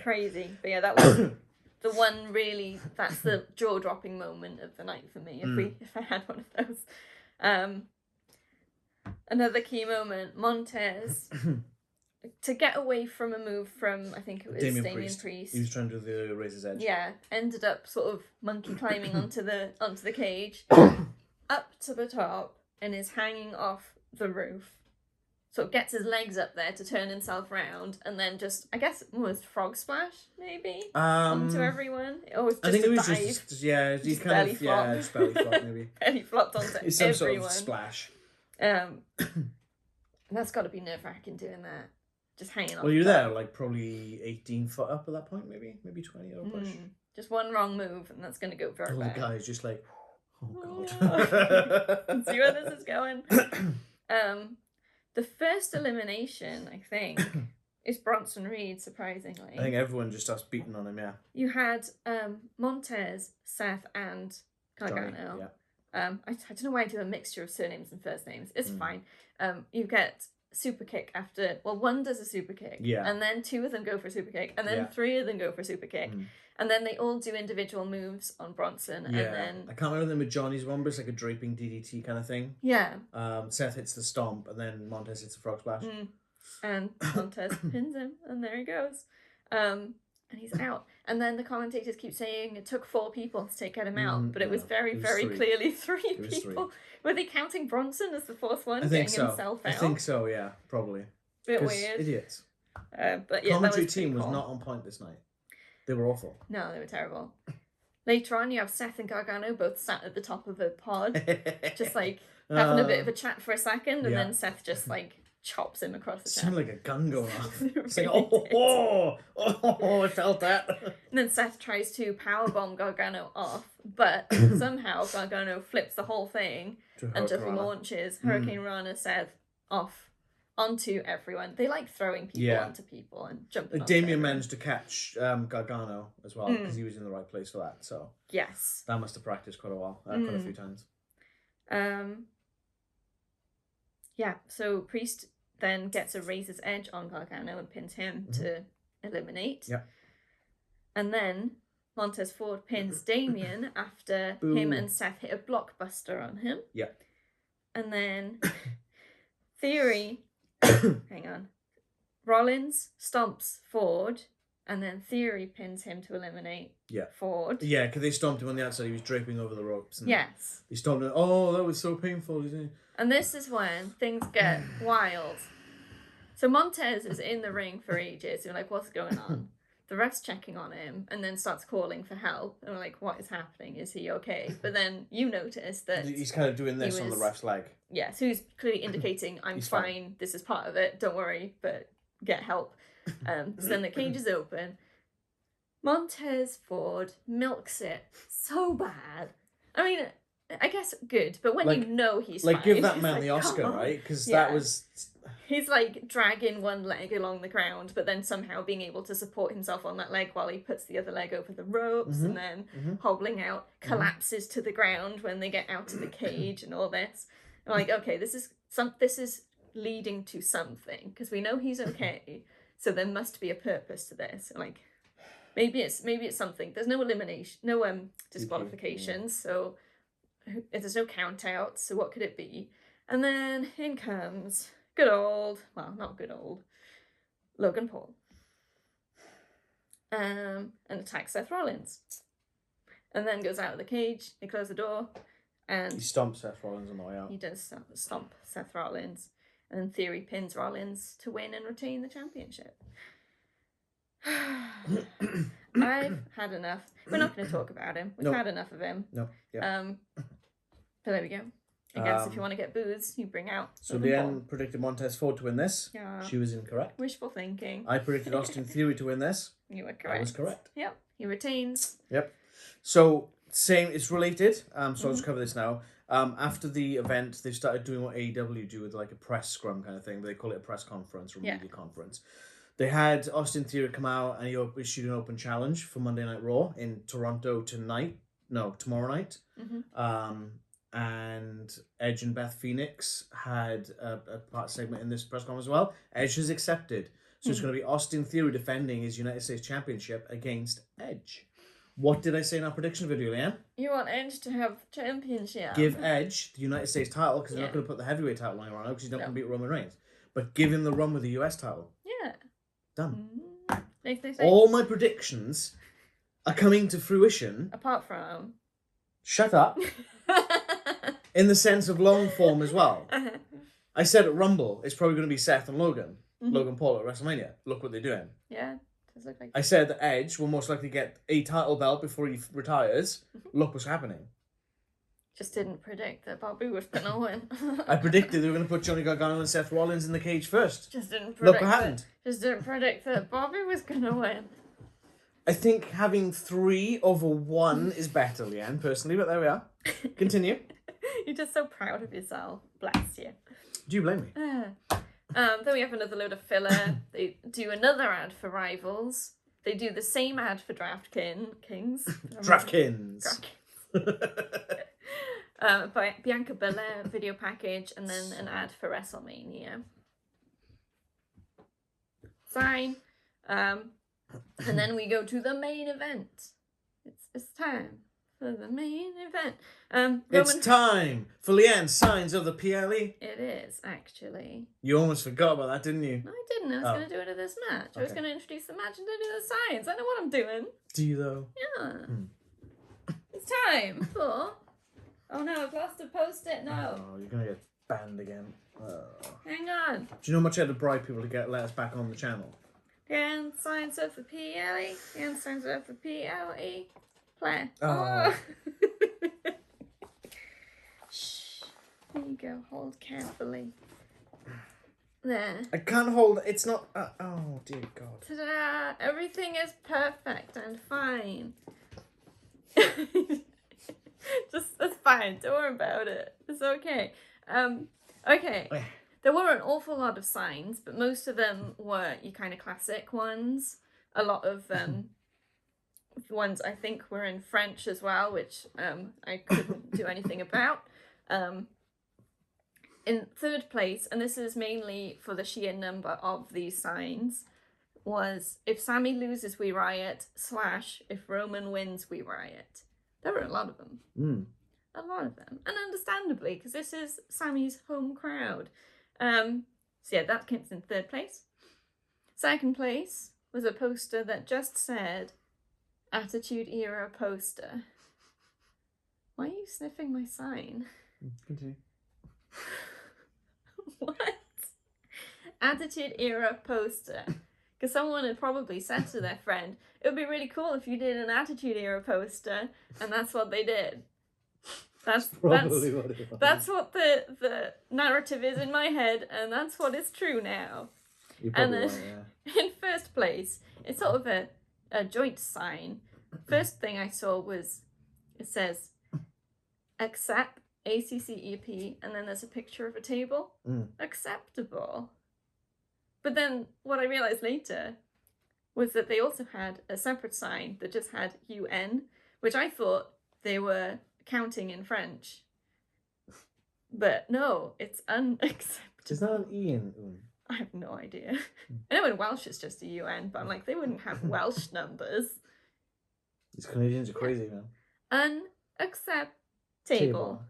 Crazy, but yeah, that was the one really. That's the jaw-dropping moment of the night for me. If I had one of those, another key moment, Montez to get away from a move from I think it was Damien Priest. He was trying to do the Razor's Edge. Yeah, ended up sort of monkey climbing onto the cage, up to the top, and is hanging off the roof. So gets his legs up there to turn himself round, and then just, I guess, almost frog splash, maybe, onto everyone. Or was just I think it was dive. Just he kind of, just belly flop, maybe. Belly flopped onto it's some everyone. Sort of splash. That's got to be nerve-wracking doing that. Just hanging off. Well, you're there, probably 18 foot up at that point, maybe 20 or push. Just one wrong move, and that's going to go very bad. The guy's just like, oh god. See where this is going. The first elimination, I think, is Bronson Reed, surprisingly. I think everyone just starts beating on him, yeah. You had Montez, Seth, and Gargano. I don't know why I do a mixture of surnames and first names. It's fine. You get super kick after, one does a super kick. Yeah. And then two of them go for super kick. And then three of them go for super kick. And then they all do individual moves on Bronson. Yeah. And then I can't remember them with Johnny's one, but it's like a draping DDT kind of thing. Yeah. Seth hits the stomp, and then Montez hits the frog splash. And Montez pins him, and there he goes. And he's out. And then the commentators keep saying it took 4 people to take him out, but it was very clearly 3 people. Were they counting Bronson as the 4th one, getting himself out? I think so, yeah, probably. Bit weird. Idiots. But yeah, commentary team was not on point this night. They were awful. No, they were terrible. Later on, you have Seth and Gargano both sat at the top of a pod, just having a bit of a chat for a second, and then Seth just chops him across the chest. It sounded like a gun going off. It's like, oh, I felt that. And then Seth tries to powerbomb Gargano off, but somehow Gargano flips the whole thing and just launches Hurricane Rana Seth off onto everyone. They like throwing people onto people and jumping onto Damien everyone. Managed to catch Gargano as well, because he was in the right place for that. So yes, that must have practiced quite a few times. Yeah, so Priest then gets a Razor's Edge on Gargano and pins him to eliminate. Yeah. And then Montez Ford pins Damien after him and Seth hit a blockbuster on him. Yeah. And then Theory, hang on, Rollins stomps Ford, and then Theory pins him to eliminate Ford. Yeah, because they stomped him on the outside. He was draping over the ropes. And yes. He stomped him. Oh, that was so painful. And this is when things get wild. So Montez is in the ring for ages. You're like, what's going on? The ref's checking on him and then starts calling for help. And we're like, what is happening? Is he okay? But then you notice that he's kind of doing this on the ref's leg. Yeah, so he's clearly indicating, I'm fine. This is part of it. Don't worry, but get help. So then the cage is open. Montez Ford milks it so bad. I mean, I guess good, but when you know he's fine, give that man the Oscar, right? Because that was... He's like dragging one leg along the ground, but then somehow being able to support himself on that leg while he puts the other leg over the ropes, and then hobbling out, collapses to the ground when they get out of the cage and all this. I'm like, okay, this is leading to something, because we know he's okay, so there must be a purpose to this. Like, maybe it's something. There's no elimination, no disqualifications, so there's no count out. So what could it be? And then in comes not good old Logan Paul, and attacks Seth Rollins, and then goes out of the cage. They close the door, and he stomps Seth Rollins on the way out. He does stomp Seth Rollins, and then Theory pins Rollins to win and retain the championship. I've had enough. We're not going to talk about him. We've had enough of him. No. Yeah. But there we go. I guess if you want to get booze, you bring out. So Leanne predicted Montez Ford to win this. Yeah. She was incorrect. Wishful thinking. I predicted Austin Theory to win this. You were correct. I was correct. Yep. He retains. Yep. So same. It's related. So I'll just cover this now. After the event, they started doing what AEW do with like a press scrum kind of thing, but they call it a press conference or media conference. They had Austin Theory come out and he issued an open challenge for Monday Night Raw in Toronto tomorrow night. And Edge and Beth Phoenix had a part segment in this press conference as well. Edge has accepted. So it's going to be Austin Theory defending his United States Championship against Edge. What did I say in our prediction video, Leanne? You want Edge to have the championship. Give Edge the United States title, because they're not going to put the heavyweight title on around because he's not going to beat Roman Reigns. But give him the run with the US title. Yeah. Done. They all my predictions are coming to fruition. Apart from... Shut up. In the sense of long form as well. I said at Rumble, it's probably going to be Seth and Logan. Logan Paul at WrestleMania. Look what they're doing. Yeah, does look like. I said that Edge will most likely get a title belt before he retires. Look what's happening. Just didn't predict that Bobby was going to win. I predicted they were going to put Johnny Gargano and Seth Rollins in the cage first. Just didn't predict. Look what happened. Just didn't predict that Bobby was going to win. I think having 3 over 1 is better, Leanne, personally, but there we are. Continue. You're just so proud of yourself. Bless you. Do you blame me? Then we have another load of filler. They do another ad for Rivals. They do the same ad for DraftKings. Bianca Belair video package, and then an ad for WrestleMania. Fine. And then we go to the main event. It's time for the main event. It's time for Leanne's Signs of the PLE. It is, actually. You almost forgot about that, didn't you? No, I didn't. I was going to do it at this match. Okay. I was going to introduce the match and then do the signs. I know what I'm doing. Do you, though? Yeah. It's time for... Oh, no, I've lost a Post-it. No. Oh, you're going to get banned again. Oh. Hang on. Do you know how much I had to bribe people to let us back on the channel? And signs of the PLE. And signs of the PLE. Play. Oh. Shh. There you go. Hold carefully. There. I can't hold. It's not. Oh dear God. Ta-da! Everything is perfect and fine. That's fine. Don't worry about it. It's okay. Okay. There were an awful lot of signs, but most of them were your kind of classic ones. A lot of ones I think were in French as well, which I couldn't do anything about. In third place, and this is mainly for the sheer number of these signs, was if Sami loses, we riot, / if Roman wins, we riot. There were a lot of them. A lot of them. And understandably, because this is Sami's home crowd. So yeah, that came in 3rd place. 2nd place was a poster that just said Attitude Era poster. Why are you sniffing my sign? Continue. What? Attitude Era poster. Because someone had probably said to their friend, it would be really cool if you did an Attitude Era poster, and that's what they did. That's what the narrative is in my head, and that's what is true now. And then in 1st place, it's sort of a joint sign. First thing I saw was, it says, accept ACCEP, and then there's a picture of a table. Acceptable. But then what I realised later was that they also had a separate sign that just had UN, which I thought they were counting in French. But no, it's unacceptable. Is that an E in UN? I have no idea. I know in Welsh it's just a UN, but I'm like, they wouldn't have Welsh numbers. These Canadians are crazy, man. Unacceptable.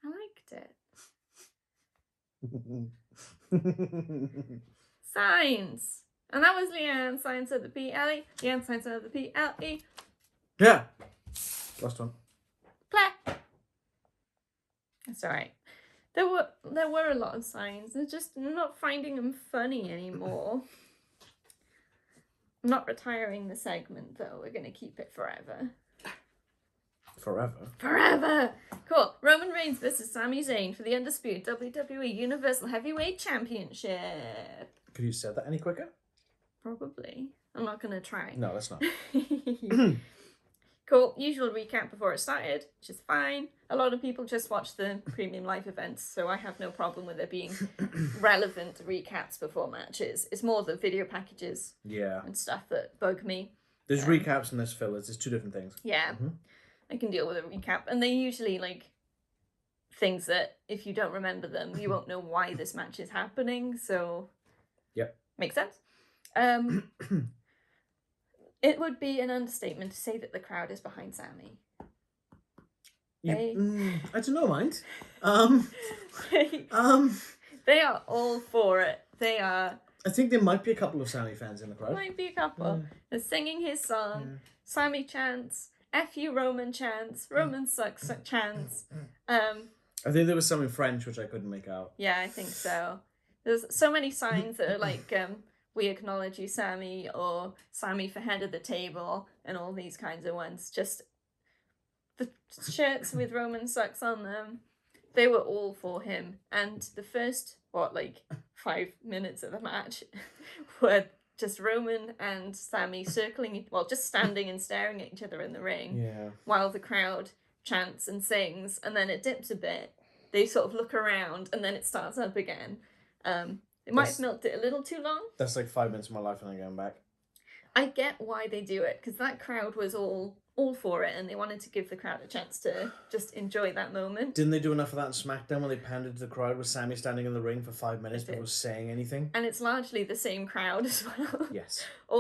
I liked it. Signs. And that was Leanne, signs of the PLE. Leanne, signs of the PLE. Yeah. Last one. Play. That's alright. There were a lot of signs. I'm just not finding them funny anymore. I'm not retiring the segment though. We're gonna keep it forever. Forever! Cool. Roman Reigns versus Sami Zayn for the Undisputed WWE Universal Heavyweight Championship. Could you have said that any quicker? Probably. I'm not gonna try. No, let's not. Cool. Usual recap before it started, which is fine. A lot of people just watch the premium live events, so I have no problem with there being relevant recaps before matches. It's more the video packages and stuff that bug me. There's recaps and there's fillers. There's 2 different things. Yeah. I can deal with a recap. And they usually, things that if you don't remember them, you won't know why this match is happening, so... Yep. Makes sense. It would be an understatement to say that the crowd is behind Sami. I don't know, mind. They are all for it. They are... I think there might be a couple of Sami fans in the crowd. Might be a couple. They're singing his song. Sami chants. F you Roman chants. Roman sucks chants. I think there was some in French which I couldn't make out. Yeah, I think so. There's so many signs that are like, we acknowledge you, Sami, or Sami for head of the table, and all these kinds of ones. Just the shirts with Roman sucks on them. They were all for him. And the first, 5 minutes of the match were just Roman and Sami circling, just standing and staring at each other in the ring while the crowd chants and sings, and then it dips a bit. They sort of look around, and then it starts up again. It might have milked it a little too long. That's 5 minutes of my life and I'm going back. I get why they do it, because that crowd was all for it, and they wanted to give the crowd a chance to just enjoy that moment. Didn't they do enough of that in SmackDown when they pandered to the crowd with Sami standing in the ring for 5 minutes before saying anything? And it's largely the same crowd as well. Yes. A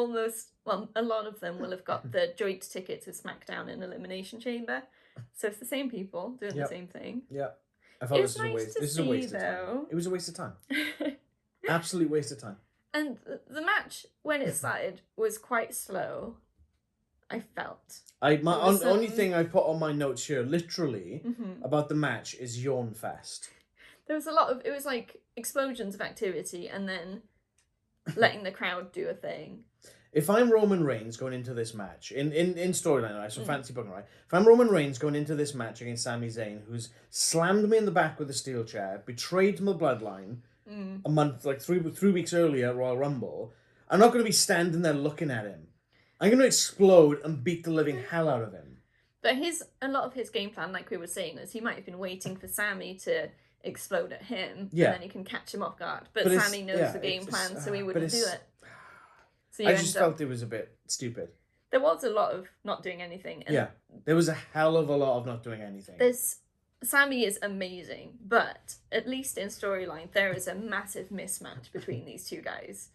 lot of them will have got the joint tickets with SmackDown and Elimination Chamber. So it's the same people doing the same thing. Yeah. I thought this is a waste of time. It was a waste of time. Absolute waste of time. And the match, when it started, was quite slow. I felt. Only thing I put on my notes here, literally, about the match is yawn fest. There was a lot of, it was like explosions of activity and then letting the crowd do a thing. If I'm Roman Reigns going into this match, in storyline, right, so fancy booking, right? If I'm Roman Reigns going into this match against Sami Zayn, who's slammed me in the back with a steel chair, betrayed my bloodline a month, 3 weeks earlier at Royal Rumble, I'm not going to be standing there looking at him. I'm going to explode and beat the living hell out of him. But a lot of his game plan, like we were saying, is he might have been waiting for Sami to explode at him, and then he can catch him off guard. But Sami knows the game plan, so he wouldn't do it. So I just felt it was a bit stupid. There was a lot of not doing anything. And there was a hell of a lot of not doing anything. Sami is amazing, but at least in storyline, there is a massive mismatch between these two guys.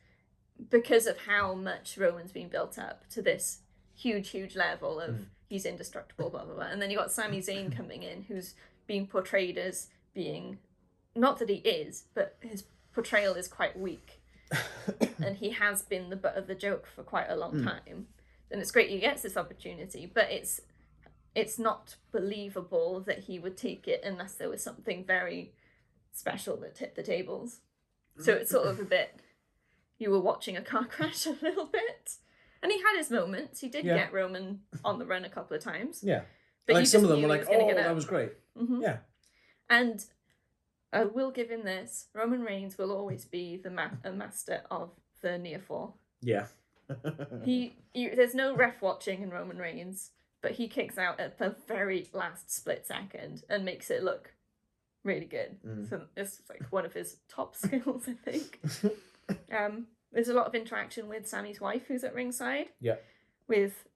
because of how much Roman's been built up to this huge level of he's indestructible, blah, blah, blah. And then you got Sami Zayn coming in, who's being portrayed as being, not that he is, but his portrayal is quite weak. And he has been the butt of the joke for quite a long time. And it's great he gets this opportunity, but it's not believable that he would take it unless there was something very special that tipped the tables. So it's sort of a bit, you were watching a car crash a little bit. And he had his moments. He did get Roman on the run a couple of times. Yeah. But like some of them were he like, oh, that was great. Mm-hmm. Yeah. And I will give him this. Roman Reigns will always be a master of the near fall. Yeah. There's no ref watching in Roman Reigns, but he kicks out at the very last split second and makes it look really good. So it's like one of his top skills, I think. There's a lot of interaction with Sami's wife, who's at ringside. Yeah. With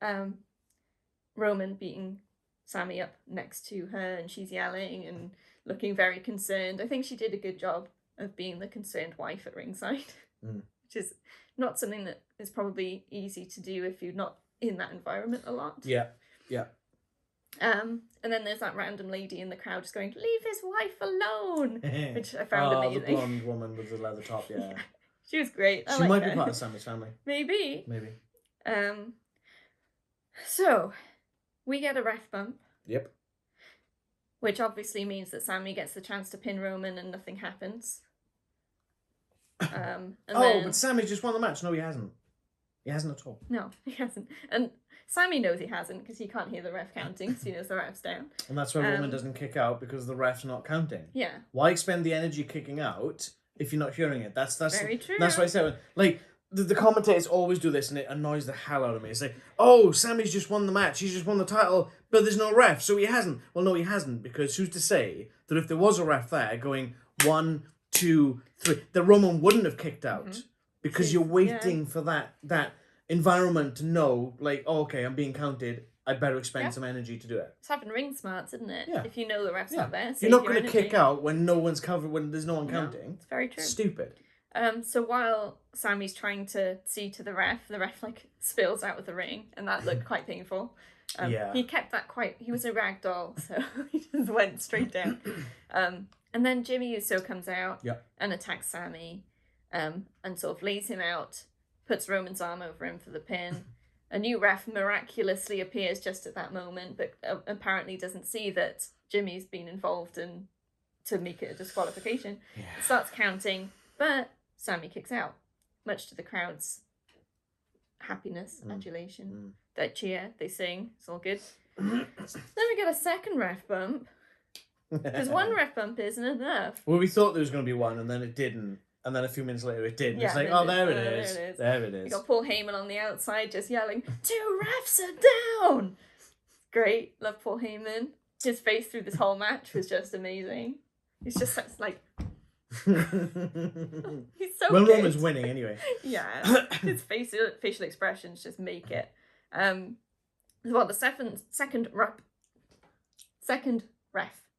Roman beating Sami up next to her, and she's yelling and looking very concerned. I think she did a good job of being the concerned wife at ringside, which is not something that is probably easy to do if you're not in that environment a lot. Yeah. Yeah. And then there's that random lady in the crowd just going, "Leave his wife alone," which I found amazing. The blonde woman with the leather top, yeah. She was great. She might be part of Sami's family. Maybe. Maybe. So, we get a ref bump. Yep. Which obviously means that Sami gets the chance to pin Roman and nothing happens. But Sami just won the match. No, he hasn't. He hasn't at all. No, he hasn't. And Sami knows he hasn't because he can't hear the ref counting, so he knows the ref's down. And that's why Roman doesn't kick out, because the ref's not counting. Yeah. Why expend the energy kicking out if you're not hearing it? That's very true. That's what I said. Like, the commentators always do this, and it annoys the hell out of me. It's like, oh, Sami's just won the match, he's just won the title, but there's no ref, so he hasn't. Well, no, he hasn't, because who's to say that if there was a ref there going 1, 2, 3, that Roman wouldn't have kicked out, because you're waiting for that environment to know, like, oh, okay, I'm being counted, I better expend some energy to do it. It's having ring smarts, isn't it? Yeah. If you know the ref's not there, you're not going to kick out when no one's covered, when there's no one counting. It's very true. Stupid. So while Sami's trying to see to the ref like spills out of the ring, and that looked quite painful. He kept that he was a rag doll, so he just went straight down. And then Jimmy Uso comes out and attacks Sami, and sort of lays him out, puts Roman's arm over him for the pin. A new ref miraculously appears just at that moment, but apparently doesn't see that Jimmy's been involved and to make it a disqualification. Yeah. Starts counting, but Sami kicks out, much to the crowd's happiness, adulation. They cheer, they sing, it's all good. Then we get a second ref bump, because one ref bump isn't enough. Well, we thought there was going to be one, and then it didn't. And then a few minutes later it did. Yeah, it's like, oh, there it is. There it is. You got Paul Heyman on the outside just yelling, 2 refs are down! Great. Love Paul Heyman. His face through this whole match was just amazing. He's just like... He's so when good. Roman's winning, anyway. Yeah. His facial expressions just make it. Well, the second ref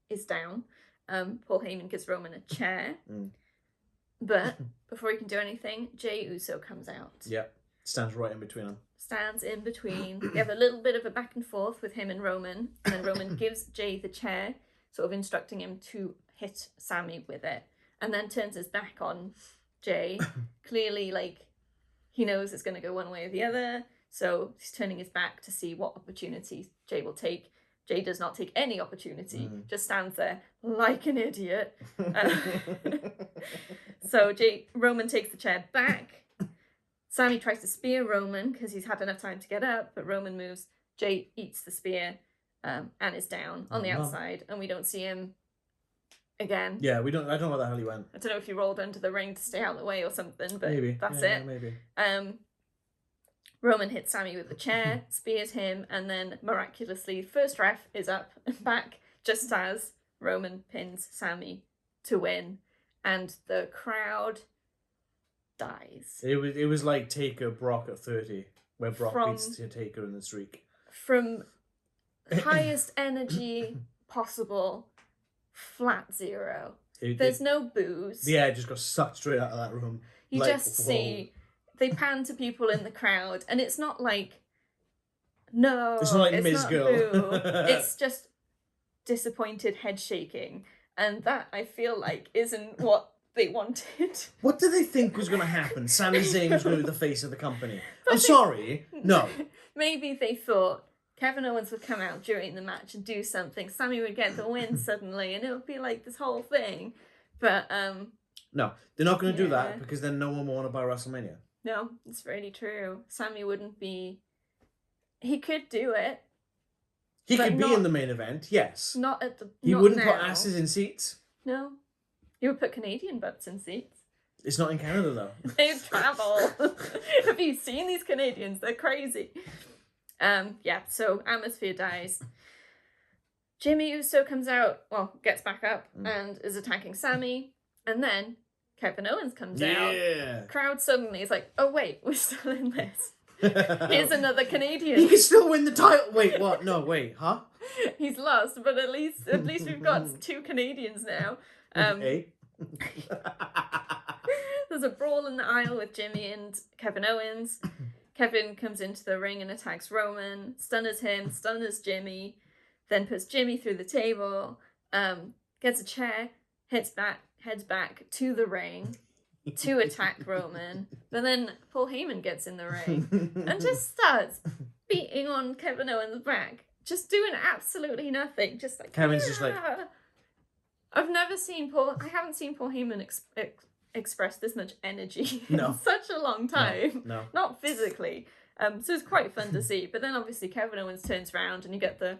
is down. Paul Heyman gives Roman a chair. But before he can do anything, Jey Uso comes out. Yep. Stands right in between them. Stands in between. We have a little bit of a back and forth with him and Roman. And then Roman gives Jey the chair, sort of instructing him to hit Sami with it. And then turns his back on Jey. Clearly, like, he knows it's going to go one way or the other. So he's turning his back to see what opportunity Jey will take. Jey does not take any opportunity, just stands there like an idiot. So Roman takes the chair back. Sami tries to spear Roman because he's had enough time to get up, but Roman moves. Jey eats the spear and is down on the outside, and we don't see him again. Yeah, we don't. I don't know where the hell he went. I don't know if he rolled under the ring to stay out of the way or something, but maybe. That's it. Yeah, maybe. Roman hits Sami with the chair, spears him, and then miraculously, first ref is up and back just as Roman pins Sami to win, and the crowd dies. It was like Taker Brock at 30, where Brock beats Taker in the streak. From highest energy possible, flat zero. There's no boos. The air just got sucked straight out of that room. You just see they pan to people in the crowd, and it's not like, no, It's not like Ms. not Girl. boo. It's just disappointed head shaking, and that I feel like isn't what they wanted. What did they think was going to happen? Sami Zayn was going to be the face of the company. I'm sorry, no. Maybe they thought Kevin Owens would come out during the match and do something. Sami would get the win suddenly, and it would be like this whole thing. But no, they're not going to do that because then no one will want to buy WrestleMania. No, it's really true. Sami wouldn't be. He could do it. He could be in the main event, yes. Not at the. He not wouldn't now. put asses in seats. No, he would put Canadian butts in seats. It's not in Canada though. They travel. Have you seen these Canadians? They're crazy. Yeah. So atmosphere dies. Jimmy Uso comes out. Well, gets back up and is attacking Sami, and then Kevin Owens comes out. Yeah. Crowd suddenly is like, oh wait, we're still in this. Here's another Canadian. He can still win the title. Wait, what? No, wait, huh? He's lost, but at least we've got 2 Canadians now. Hey. There's a brawl in the aisle with Jimmy and Kevin Owens. Kevin comes into the ring and attacks Roman, stunners him, stunners Jimmy, then puts Jimmy through the table, gets a chair, heads back to the ring to attack Roman. But then Paul Heyman gets in the ring and just starts beating on Kevin Owens' back, just doing absolutely nothing. Just like Kevin's just like, I haven't seen Paul Heyman express this much energy No. in such a long time. No. Not physically. So it's quite fun to see. But then obviously Kevin Owens turns around and you get the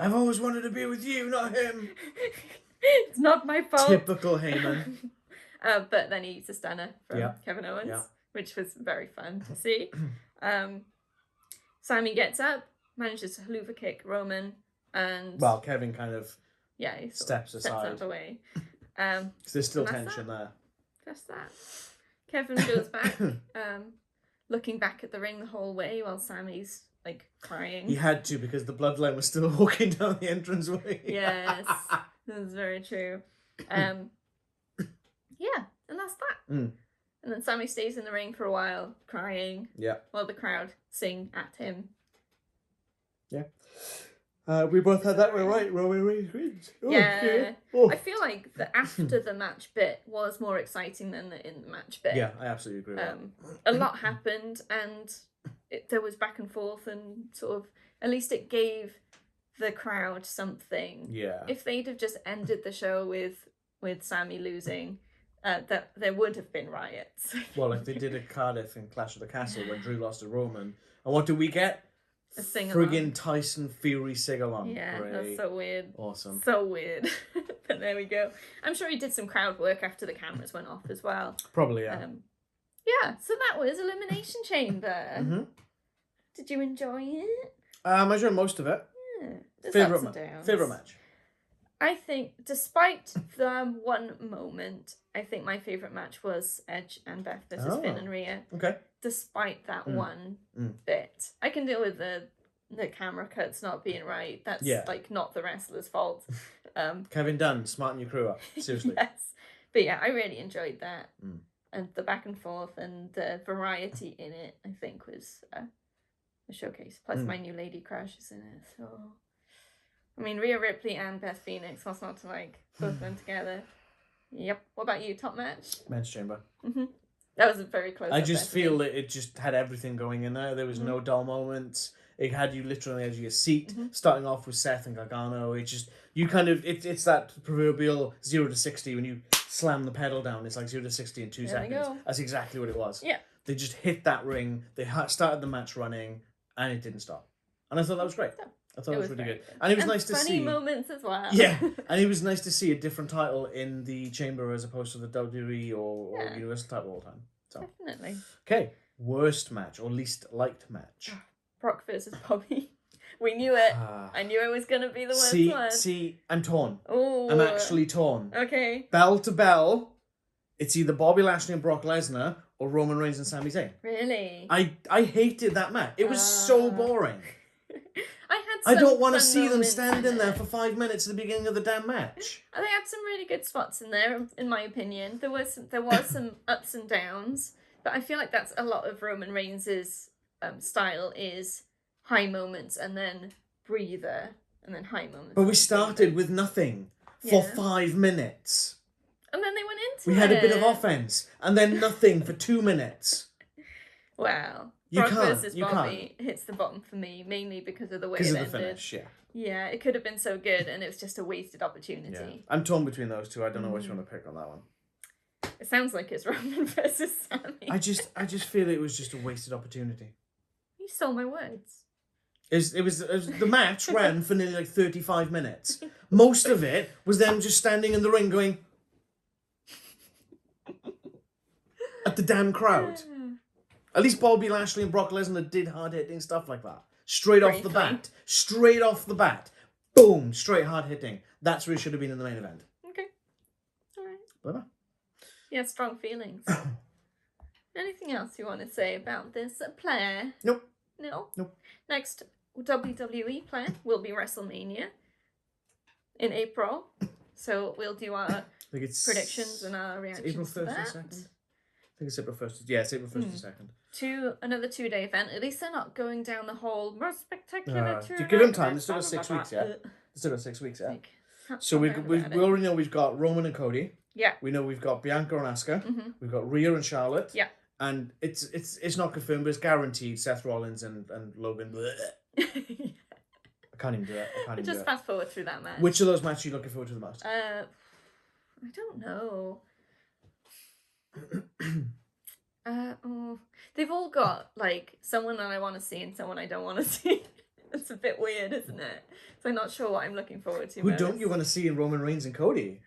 I've always wanted to be with you, not him. it's not my fault. Typical Heyman. But then he eats a stunner from Kevin Owens, Yeah. which was very fun to see. Sami gets up, manages to haluva kick Roman, and Well, Kevin kind of he steps steps aside. out of the way. Because there's still And that's tension there. Just that. Kevin goes back, looking back at the ring the whole way while Sami's like crying. He had to because the bloodline was still walking down the entranceway. Yes, this is very true. Yeah, and that's that. And then Sami stays in the ring for a while, crying. Yeah. While the crowd sing at him. Yeah. We both had that right. Roman Reigns wins. Oh, Yeah. Oh. I feel like the after the match bit was more exciting than the in the match bit. Yeah, I absolutely agree with that. A lot happened, and there was back and forth, and sort of at least it gave the crowd something. Yeah. If they'd have just ended the show with Sami losing, that there would have been riots. Well, like they did at Cardiff in Clash of the Castle when Drew lost to Roman. And what did we get? A sing-along. Friggin' Tyson Fury sing-along. Yeah, Great. that's so weird. Awesome. So weird. But there we go. I'm sure he did some crowd work after the cameras went off as well. Probably, yeah. Yeah, so that was Elimination Chamber. Mm-hmm. Did you enjoy it? I enjoyed most of it. Yeah. There's Favorite ups and downs. Favorite match? I think, despite the one moment, I think my favourite match was Edge and Beth versus Finn and Rhea. Okay. Despite that one bit. I can deal with the camera cuts not being right. That's like not the wrestler's fault. Kevin Dunn, smarten your crew up. Seriously. Yes. But yeah, I really enjoyed that. And the back and forth and the variety in it, I think, was a showcase. Plus my new Lady Crush is in it. So, I mean, Rhea Ripley and Beth Phoenix, what's not to like? Both of them together. Yep. What about you? Top match? Men's Chamber. That was a very close. I just feel that it just had everything going in there. There was no dull moments. It had you literally on the edge of your seat, starting off with Seth and Gargano. It just, you kind of, it's that proverbial 0 to 60 when you slam the pedal down. It's like 0 to 60 in 2 seconds. Go. That's exactly what it was. Yeah. They just hit that ring. They started the match running, and it didn't stop. And I thought that was great. I thought it was really good. And it was nice to see. Funny moments as well. Yeah, and it was nice to see a different title in the Chamber as opposed to the WWE or Universal title all the time. So. Definitely. Okay, worst match or least liked match. Brock versus Bobby. We knew it. I knew it was going to be the worst one. See, I'm torn. Ooh. I'm actually torn. Okay. Bell to bell, it's either Bobby Lashley and Brock Lesnar or Roman Reigns and Sami Zayn. Really? I hated that match. It was so boring. I don't want to see them standing there for 5 minutes at the beginning of the damn match. They had some really good spots in there, in my opinion. There was some ups and downs. But I feel like that's a lot of Roman Reigns' style is high moments and then breather and then high moments. But we started with nothing for 5 minutes. And then they went into We had a bit of offense and then nothing for 2 minutes. Wow. You Brock can't. versus You Bobby hits the bottom for me, mainly because of the way it ended. Because of the finish, yeah. Yeah, it could have been so good and it was just a wasted opportunity. Yeah. I'm torn between those two. I don't know which one to pick on that one. It sounds like it's Roman versus Sami. I just feel it was just a wasted opportunity. You stole my words. It was the match ran for nearly like 35 minutes. Most of it was them just standing in the ring going at the damn crowd. At least Bobby Lashley and Brock Lesnar did hard-hitting stuff like that. Straight off the bat. Straight off the bat. Boom. Straight hard-hitting. That's where it should have been in the main event. Okay. All right. Bye-bye. Yeah, strong feelings. Anything else you want to say about this player? Nope. No? Nope. Next WWE player will be WrestleMania in April. So we'll do our predictions and our reactions April 1st to that. and 2nd. I think it's April 1st. Yeah, it's April 1st and 2nd. Another 2-day event. At least they're not going down the whole most spectacular tour. Do you give them time? They've still got 6 weeks, yeah? They've still got 6 weeks, yeah? So we already know we've got Roman and Cody. Yeah. We know we've got Bianca and Asuka. Mm-hmm. We've got Rhea and Charlotte. Yeah. And it's not confirmed, but it's guaranteed Seth Rollins and Logan. I can't even do it. Just fast forward through that match. Which of those matches are you looking forward to the most? I don't know. They've all got like someone that I want to see and someone I don't want to see. It's a bit weird, isn't it? So I'm not sure what I'm looking forward to. Who don't you want to see in Roman Reigns and Cody?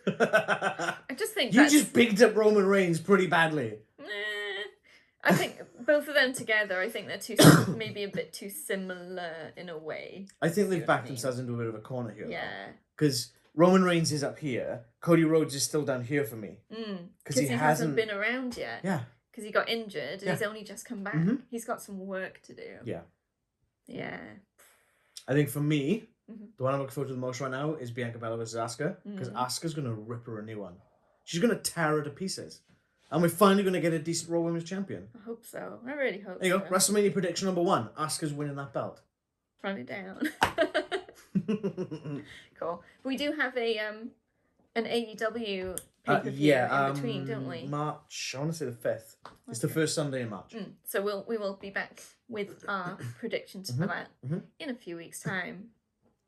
I just think you just bigged up Roman Reigns pretty badly. I think both of them together, I think they're maybe a bit too similar in a way. I think they've backed themselves into a bit of a corner here. Yeah. Because Roman Reigns is up here, Cody Rhodes is still down here for me. Because he hasn't been around yet. Yeah. Because he got injured and he's only just come back. Mm-hmm. He's got some work to do. Yeah. Yeah. I think for me, the one I'm looking forward to the most right now is Bianca Belair versus Asuka. Because Asuka's going to rip her a new one. She's going to tear her to pieces. And we're finally going to get a decent Raw Women's Champion. I hope so. I really hope so. There you go. WrestleMania prediction number 1. Asuka's winning that belt. Write it down. Cool. We do have an AEW pay-per-view in between, don't we? March, I want to say the 5th. It's the first Sunday in March. So we will be back with our predictions for that in a few weeks' time.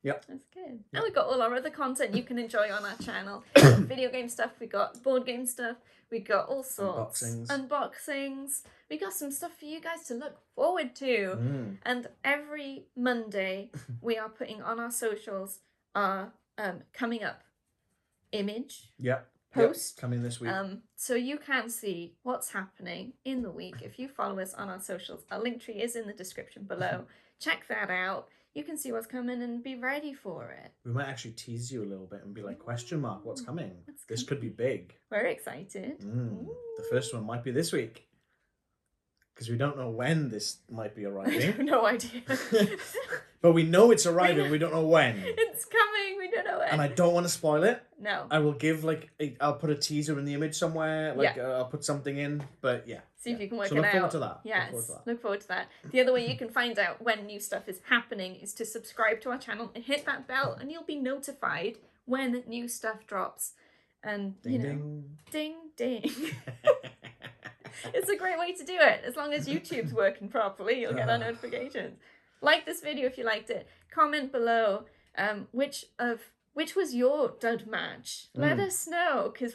Yep. That's good. Yep. And we've got all our other content you can enjoy on our channel. Video game stuff, we got board game stuff, we got all sorts. Unboxings. We got some stuff for you guys to look forward to. And every Monday we are putting on our socials our coming up image. Post. Coming this week. So you can see what's happening in the week if you follow us on our socials. Our link tree is in the description below. Check that out. You can see what's coming and be ready for it. We might actually tease you a little bit and be like, question mark, what's coming? This could be big. We're excited. The first one might be this week. Because we don't know when this might be arriving. I have no idea. But we know it's arriving, we don't know when. It's coming, we don't know when. And I don't want to spoil it. No. I will give, I'll put a teaser in the image somewhere. I'll put something in. But yeah. See if you can work it out. Look forward to that. Yes, look forward to that. The other way you can find out when new stuff is happening is to subscribe to our channel and hit that bell and you'll be notified when new stuff drops. And, ding. Ding. It's a great way to do it. As long as YouTube's working properly, you'll get our notifications. Like this video if you liked it. Comment below which was your dud match. Let us know because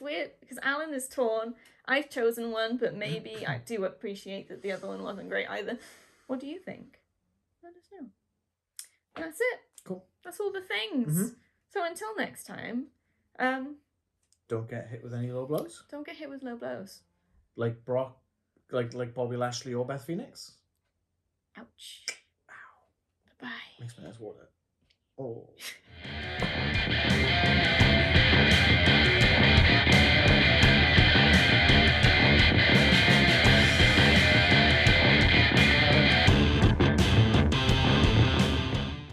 Alan is torn. I've chosen one, but maybe I do appreciate that the other one wasn't great either. What do you think? Let us know. That's it. Cool. That's all the things. So until next time, don't get hit with any low blows. Don't get hit with low blows. Like Brock, like Bobby Lashley or Beth Phoenix. Ouch. Ow. Bye. Makes my eyes water. Oh.